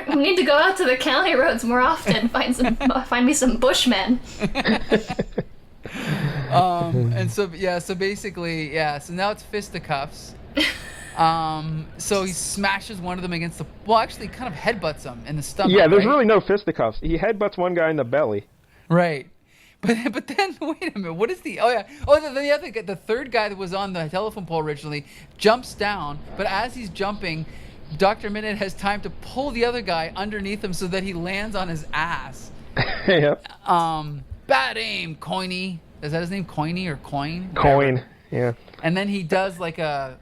We need to go out to the county roads more often. Find me some bushmen. And so basically, so now it's fisticuffs. So he smashes one of them against actually kind of headbutts him in the stomach. Yeah, there's really no fisticuffs. He headbutts one guy in the belly. Right. But then wait a minute. What is the the third guy that was on the telephone pole originally jumps down, but as he's jumping, Dr. Minute has time to pull the other guy underneath him so that he lands on his ass. Yep. Bad aim, Coiny. Is that his name? Coiny or Coin? Coin. Yeah. And then he does like a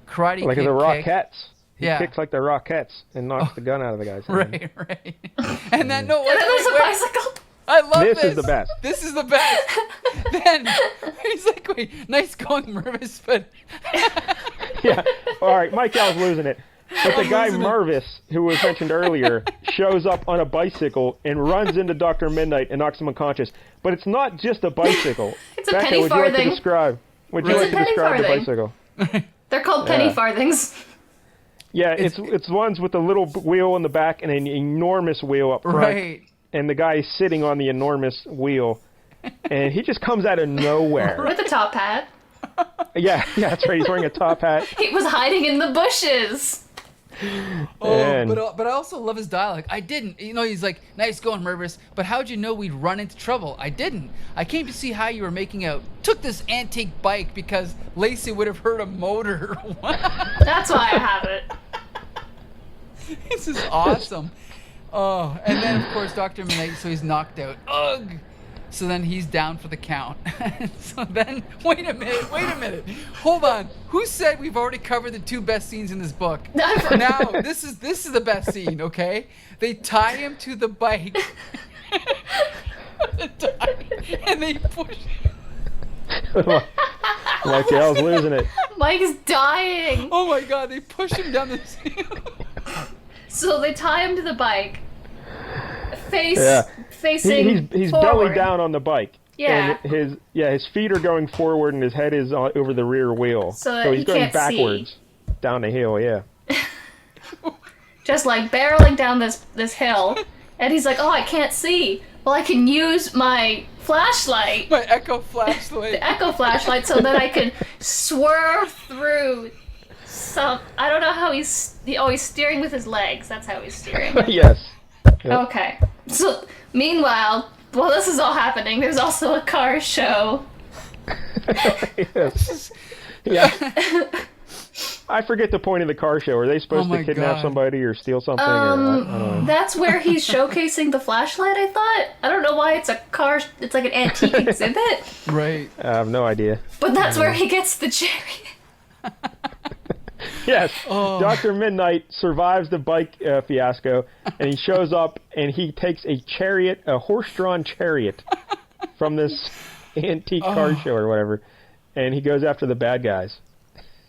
karate Like kick. the Rockettes. He Yeah. kicks like the Rockettes and knocks the gun out of the guy's hand. Right. And then, no, And then there's a bicycle. I love this. This is the best. This is the best. Then he's like, wait, nice going, Mervis, but... Yeah. All right, Mike Al's losing it. But the guy Mervis, who was mentioned earlier, shows up on a bicycle and runs into Dr. Mid-Nite and knocks him unconscious. But it's not just a bicycle. It's a Becca, penny would you like to farthing. describe? Would you It's like a to penny describe the farthing. bicycle? They're called penny Yeah. farthings. Yeah, it's ones with a little wheel in the back and an enormous wheel up front. Right. And the guy is sitting on the enormous wheel, and he just comes out of nowhere. With a top hat. Yeah, that's right. He's wearing a top hat. He was hiding in the bushes. Oh, And- but I also love his dialogue. I didn't. He's like, nice going, Mervis, but how'd you know we'd run into trouble? I didn't. I came to see how you were making out. Took this antique bike because Lacey would have heard a motor. That's why I have it. This is awesome. Oh, and then, of course, Dr. Mcnighter, so he's knocked out. Ugh! So then he's down for the count. So then, wait a minute. Hold on. Who said we've already covered the 2 best scenes in this book? Now, this is the best scene, okay? They tie him to the bike. And they push Mike Al's losing it. Mike's dying. Oh my god, they push him down the hill. So they tie him to the bike. Yeah. Facing He's forward. belly down on the bike. Yeah. And his feet are going forward and his head is over the rear wheel. So he's he going can't backwards down the hill, yeah. Just like barreling down this hill. And he's like, oh, I can't see. Well, I can use my flashlight. My Echo flashlight. The Echo flashlight, so that I can swerve through some... I don't know how he's steering with his legs. That's how he's steering. Yes. Yep. Okay. So, meanwhile, while this is all happening, there's also a car show. Yes. Yeah. I forget the point of the car show. Are they supposed Oh to my kidnap God. somebody or steal something? Or, I don't know. That's where he's showcasing the flashlight, I thought. I don't know why it's a car... It's like an antique exhibit. Right. I have no idea. But that's where he gets the chariot. Yes. Oh. Dr. Mid-Nite survives the bike fiasco, and he shows up and he takes a horse-drawn chariot from this antique car show or whatever, and he goes after the bad guys.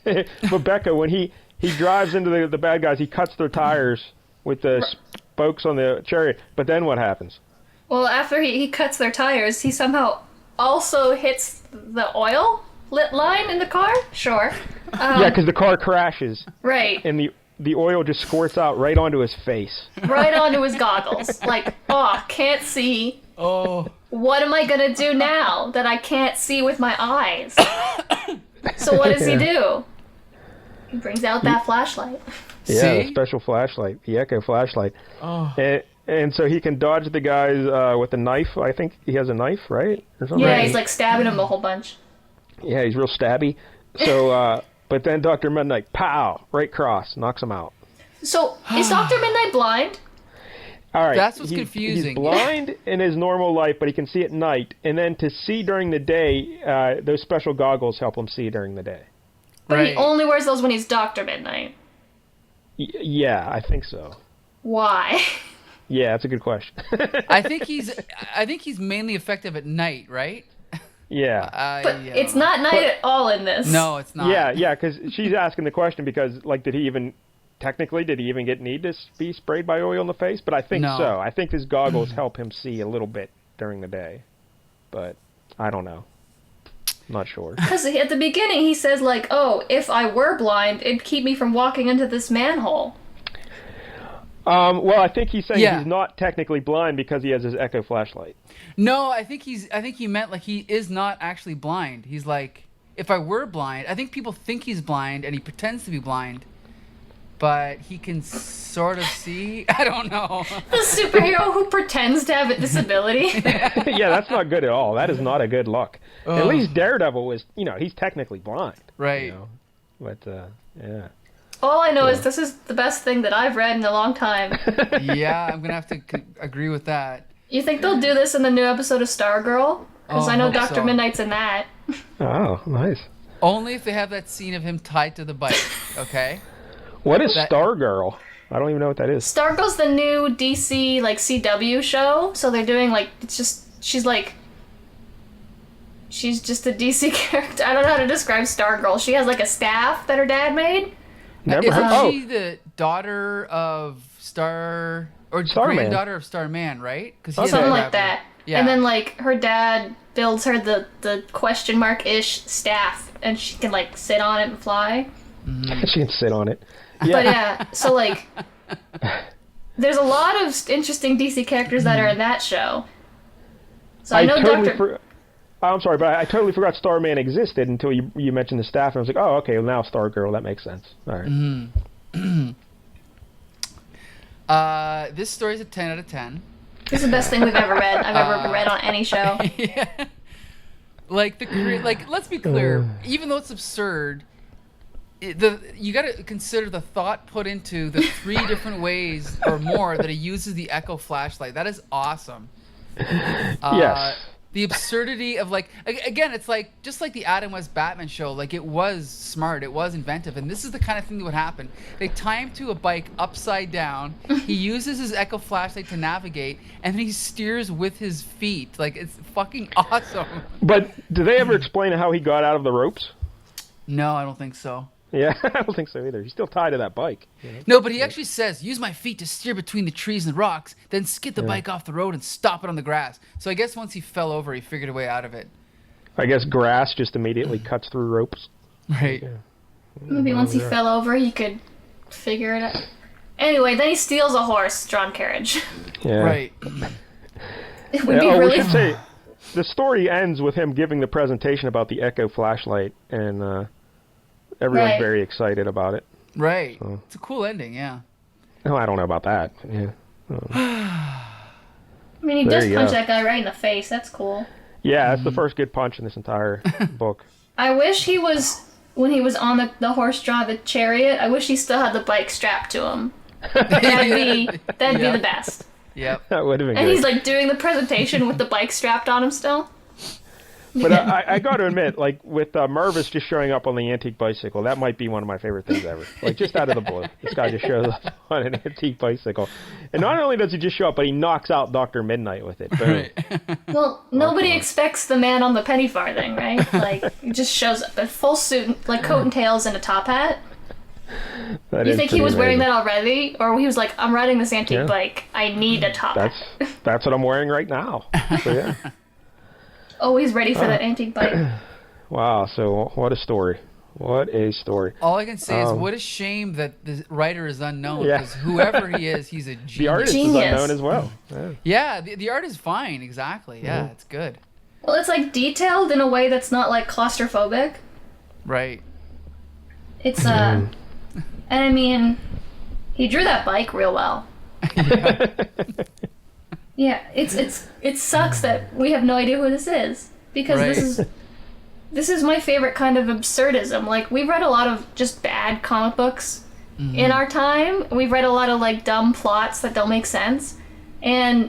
But Becca, when he drives into the bad guys, he cuts their tires with the spokes on the chariot. But then what happens? Well, after he cuts their tires, he somehow also hits the oil lit line in the car? Sure. Yeah, because the car crashes, Right. and the oil just squirts out right onto his face. Right onto his goggles. Like, oh, can't see. Oh. What am I gonna do now that I can't see with my eyes? So what does he do? He brings out that flashlight. Yeah, See? a special flashlight, the Echo flashlight. Oh. And so he can dodge the guys with a knife. I think he has a knife, right? Or something? Yeah, he's like stabbing him a whole bunch. Yeah, he's real stabby. So, but then Dr. Mid-Nite, pow, right cross, knocks him out. So, is Dr. Mid-Nite blind? All right. That's what's confusing. He's blind in his normal life, but he can see at night. And then to see during the day, those special goggles help him see during the day. But Right. he only wears those when he's Dr. Mid-Nite. Yeah, I think so. Why? Yeah, that's a good question. I think he's mainly effective at night, right? Yeah. But it's not night at all in this. No, it's not. Yeah, because she's asking the question because, like, did he even need to be sprayed by oil in the face? But I think No. so. I think his goggles help him see a little bit during the day. But I don't know. I'm not sure. Because at the beginning he says, like, oh, if I were blind, it'd keep me from walking into this manhole. Well, I think he's saying Yeah. he's not technically blind because he has his Echo flashlight. No, I think he meant like he is not actually blind. He's like, if I were blind, I think people think he's blind and he pretends to be blind, but he can sort of see. I don't know. The superhero who pretends to have a disability. Yeah, that's not good at all. That is not a good look. At Ugh. least Daredevil is, he's technically blind. Right. You know? But, yeah. All I know is this is the best thing that I've read in a long time. Yeah, I'm gonna have to agree with that. You think they'll do this in the new episode of Stargirl? Because Oh, I know hope Dr. so. Mid-Nite's in that. Oh, nice. Only if they have that scene of him tied to the bike, okay? What is That- Stargirl? I don't even know what that is. Stargirl's the new DC, like, CW show. So they're doing, like, it's just, she's just a DC character. I don't know how to describe Stargirl. She has, like, a staff that her dad made. Never Isn't heard. Oh, she the daughter of Star... Or Starman. granddaughter of Starman, right? Because Something like that. Yeah. And then, like, her dad builds her the question mark-ish staff, and she can, like, sit on it and fly. she can sit on it. But yeah, so, like, there's a lot of interesting DC characters that are in that show. So I know I'm sorry, but I totally forgot Starman existed until you mentioned the staff, and I was like, oh, okay, well, now Stargirl, that makes sense. All right. This story's a 10 out of 10. This is the best thing we've ever read. I've ever read on any show. Yeah. Like let's be clear. Even though it's absurd, you got to consider the thought put into the 3 different ways or more that he uses the Echo flashlight. That is awesome. Yes. The absurdity of, like, again, it's like just like the Adam West Batman show. Like, it was smart, it was inventive, and this is the kind of thing that would happen. They tie him to a bike upside down. He uses his Echo flashlight to navigate, and then he steers with his feet. Like, it's fucking awesome. But do they ever explain how he got out of the ropes? No, I don't think so. Yeah, I don't think so either. He's still tied to that bike. You know? No, but he actually says, use my feet to steer between the trees and rocks, then skid the bike off the road and stop it on the grass. So I guess once he fell over, he figured a way out of it. I guess grass just immediately cuts through ropes. Right. Yeah. Maybe once he fell over, he could figure it out. Anyway, then he steals a horse-drawn carriage. Yeah. Right. It would be We really... should say, the story ends with him giving the presentation about the Echo flashlight, and everyone's Right. very excited about it. Right. So. It's a cool ending, yeah. Oh, I don't know about that. Yeah. I mean, he There does you punch go. that guy right in the face. That's cool. Yeah, that's the first good punch in this entire book. I wish he was... When he was on the horse-drawn the chariot, I wish he still had the bike strapped to him. That'd be the best. Yep. That would have been And good. he's, like, doing the presentation with the bike strapped on him still. But I got to admit, like, with Mervis just showing up on the antique bicycle, that might be one of my favorite things ever. Like, just out of the blue. This guy just shows up on an antique bicycle. And not only does he just show up, but he knocks out Dr. Mid-Nite with it. Boom. Right. Well, nobody expects the man on the penny farthing, right? Like, he just shows up in full suit, like coat and tails and a top hat. That You is think he pretty was wearing amazing. that already? Or he was like, I'm riding this antique Yeah. bike. I need a top hat. That's what I'm wearing right now. So, yeah. Always ready for that antique bike. Wow, so what a story. What a story. All I can say is, what a shame that the writer is unknown. Yeah. Because whoever he is, he's a genius. The artist Genius. is unknown as well. Yeah. Yeah, the art is fine. Exactly. Yeah, it's good. Well, it's like detailed in a way that's not like claustrophobic. Right. It's and I mean, he drew that bike real well. Yeah, it sucks that we have no idea who this is, because Right. this is my favorite kind of absurdism. Like, we've read a lot of just bad comic books in our time. We've read a lot of like dumb plots that don't make sense, and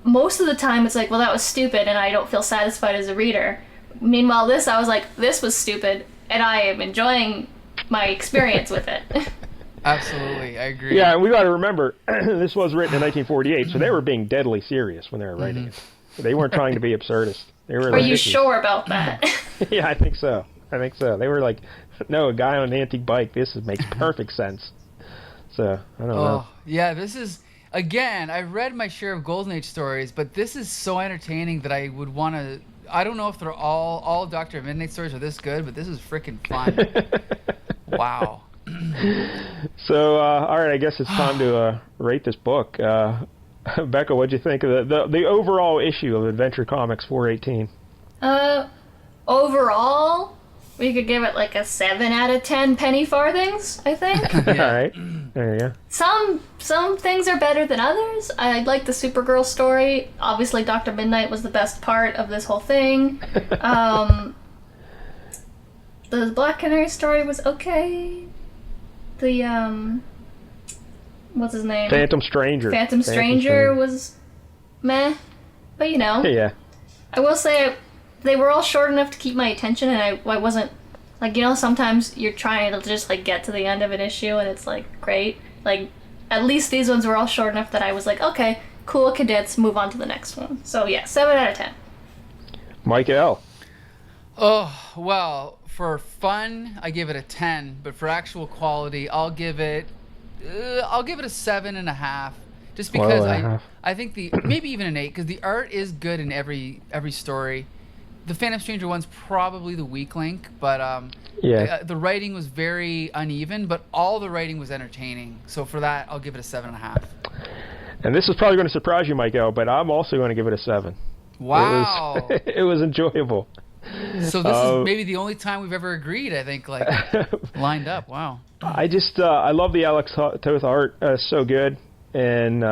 most of the time it's like, well, that was stupid, and I don't feel satisfied as a reader. Meanwhile, this, I was like, this was stupid, and I am enjoying my experience with it. Absolutely, I agree. Yeah, and we got to remember, this was written in 1948, so they were being deadly serious when they were writing it. They weren't trying to be absurdist. They were. Are you serious. sure about that? Yeah, I think so. They were like, no, a guy on an antique bike, makes perfect sense. So, I don't know. Oh, yeah, this is, again, I've read my share of Golden Age stories, but this is so entertaining that I would want to, I don't know if they're all Dr. Mid-Nite stories are this good, but this is freaking fun. Wow. So, all right, I guess it's time to rate this book. Becca, what'd you think of the overall issue of Adventure Comics 418? Overall, we could give it like a 7 out of 10 penny farthings, I think. All right, there you go. Some things are better than others. I like the Supergirl story. Obviously, Dr. Mid-Nite was the best part of this whole thing. The Black Canary story was okay. The, what's his name? Phantom Stranger. Phantom Stranger was meh. But, you know. Yeah. I will say they were all short enough to keep my attention, and I wasn't like, sometimes you're trying to just like get to the end of an issue and it's like great. Like at least these ones were all short enough that I was like, okay, cool, cadets, move on to the next one. So yeah, 7 out of 10. Mike L. Oh, well, for fun, I give it a 10, but for actual quality, I'll give it a 7.5. Just because I think maybe even an 8, because the art is good in every story. The Phantom Stranger one's probably the weak link, but the writing was very uneven, but all the writing was entertaining. So for that, I'll give it a 7.5. And this is probably going to surprise you, Mike L., but I'm also going to give it a 7. Wow. It was enjoyable. So this is maybe the only time we've ever agreed, I think, like lined up. Wow. I just I love the Alex Toth art. So good. And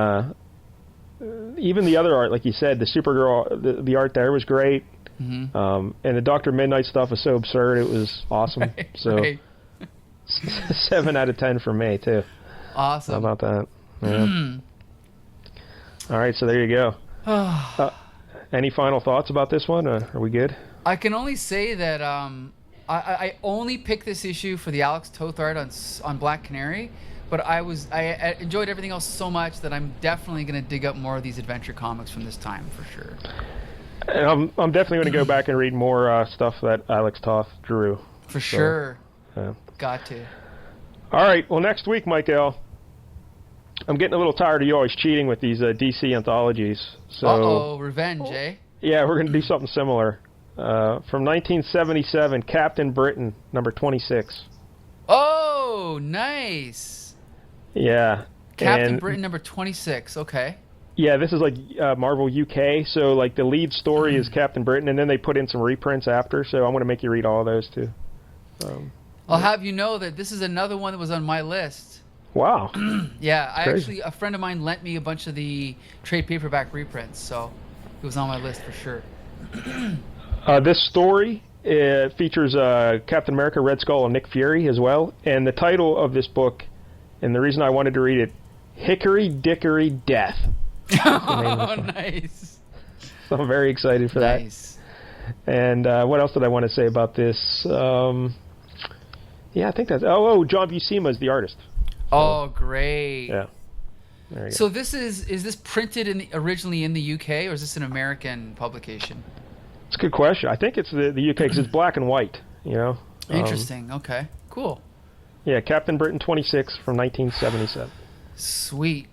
even the other art, like you said, the Supergirl, the art there was great. Mm-hmm. And the Dr. Mid-Nite stuff was so absurd. It was awesome. Right, so right. 7 out of 10 for me, too. Awesome. How about that? Yeah. All right, so there you go. Any final thoughts about this one? Are we good? I can only say that I only picked this issue for the Alex Toth art on Black Canary, but I enjoyed everything else so much that I'm definitely going to dig up more of these adventure comics from this time for sure. And I'm definitely going to go back and read more stuff that Alex Toth drew. For sure. Yeah. Got to. All right. Well, next week, Michael, I'm getting a little tired of you always cheating with these DC anthologies. So, revenge, eh? Yeah, we're going to do something similar. From 1977, Captain Britain, number 26. Oh, nice. Yeah. Captain Britain, number 26. Okay. Yeah, this is like Marvel UK. So, like, the lead story is Captain Britain, and then they put in some reprints after. So, I'm going to make you read all of those, too. I'll have you know that this is another one that was on my list. Wow. Yeah, a friend of mine lent me a bunch of the trade paperback reprints, so it was on my list for sure. This story features Captain America, Red Skull, and Nick Fury as well. And the title of this book, and the reason I wanted to read it, Hickory Dickory Death. Oh, nice. So I'm very excited for that. Nice. And what else did I want to say about this? Yeah, I think that's... Oh, John Buscema is the artist. Oh, great. Yeah. There you So go. this is this printed originally in the UK, or is this an American publication? It's a good question. I think it's the UK because it's black and white, you know. Interesting. Okay. Cool. Yeah, Captain Britain 26 from 1977. Sweet.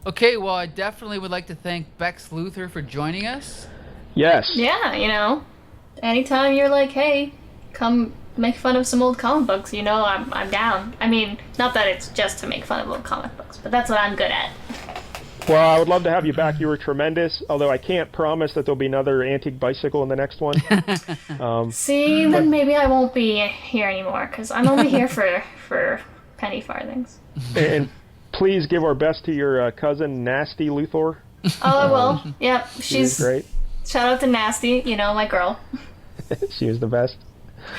Okay, well, I definitely would like to thank Bex Luthor for joining us. Yes. Yeah, anytime you're like, hey, come make fun of some old comic books, I'm down. I mean, not that it's just to make fun of old comic books, but that's what I'm good at. Well, I would love to have you back. You were tremendous, although I can't promise that there'll be another antique bicycle in the next one. See, then maybe I won't be here anymore, because I'm only here for penny farthings. And please give our best to your cousin, Nasty Luthor. Oh, I will. Yep, she's great. Shout out to Nasty, my girl. She was the best.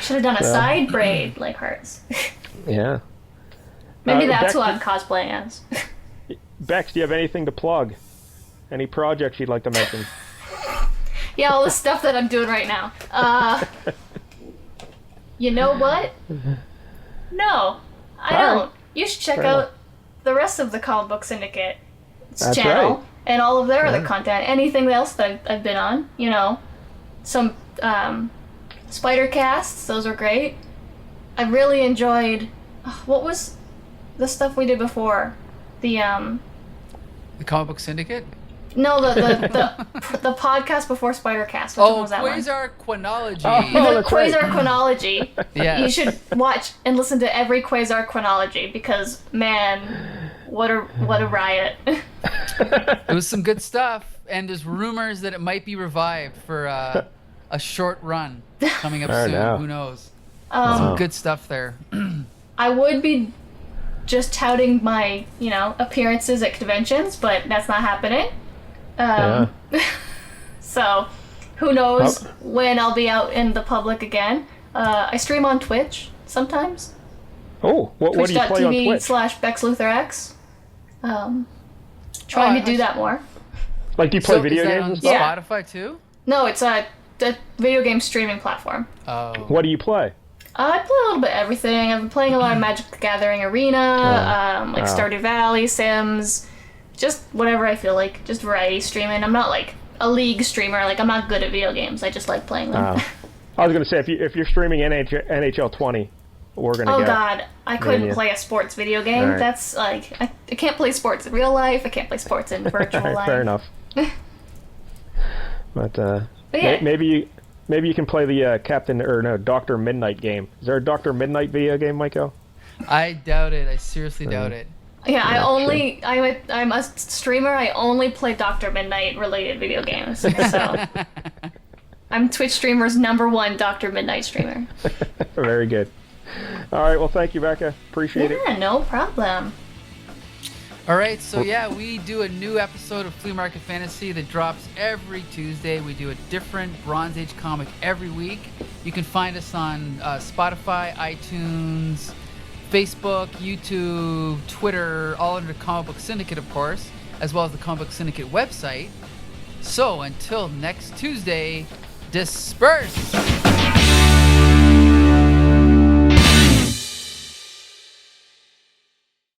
Should have done a side braid like hers. Yeah. Maybe that's Bex, who I'm cosplaying as. Bex, do you have anything to plug? Any projects you'd like to mention? Yeah, all the stuff that I'm doing right now. You know what? No, I don't. You should check out the rest of the Comic Book Syndicate's channel right. and all of their other content. Anything else that I've been on, some Spider casts, those were great. I really enjoyed. What was the stuff we did before? The Comic Book Syndicate? No, the podcast before Spider-Cast. Which one was that Quasar Chronology. The Quasar Chronology. Yes. You should watch and listen to every Quasar Chronology because, man, what a riot. It was some good stuff, and there's rumors that it might be revived for a short run coming up soon. know. Who knows? Some good stuff there. I would be just touting my, appearances at conventions, but that's not happening. So, who knows when I'll be out in the public again. I stream on Twitch sometimes. Oh, what do you play on Twitch? Twitch.tv/Bex Luthor X. Trying to do that more. Like, do you play video is that games on and stuff? Spotify too? No, it's a video game streaming platform. Oh. What do you play? I play a little bit of everything. I've been playing a lot of Magic the Gathering Arena, like Stardew Valley, Sims, just whatever I feel like. Just variety streaming. I'm not like a league streamer. Like I'm not good at video games. I just like playing them. I was gonna say if you're streaming NHL 20, we're gonna. Oh God, I couldn't play a sports video game. Right. That's like I can't play sports in real life. I can't play sports in virtual life. Fair enough. But yeah. maybe you can play the Dr. Mid-Nite game. Is there a Dr. Mid-Nite video game, Michael? I doubt it. I seriously doubt it. Yeah, I'm a streamer. I only play Dr. Mid-Nite related video games. So I'm Twitch streamers #1 Dr. Mid-Nite streamer. Very good. All right. Well, thank you, Becca. Appreciate it. Yeah, no problem. All right, so yeah, we do a new episode of Flea Market Fantasy that drops every Tuesday. We do a different Bronze Age comic every week. You can find us on Spotify, iTunes, Facebook, YouTube, Twitter, all under Comic Book Syndicate, of course, as well as the Comic Book Syndicate website. So until next Tuesday, disperse!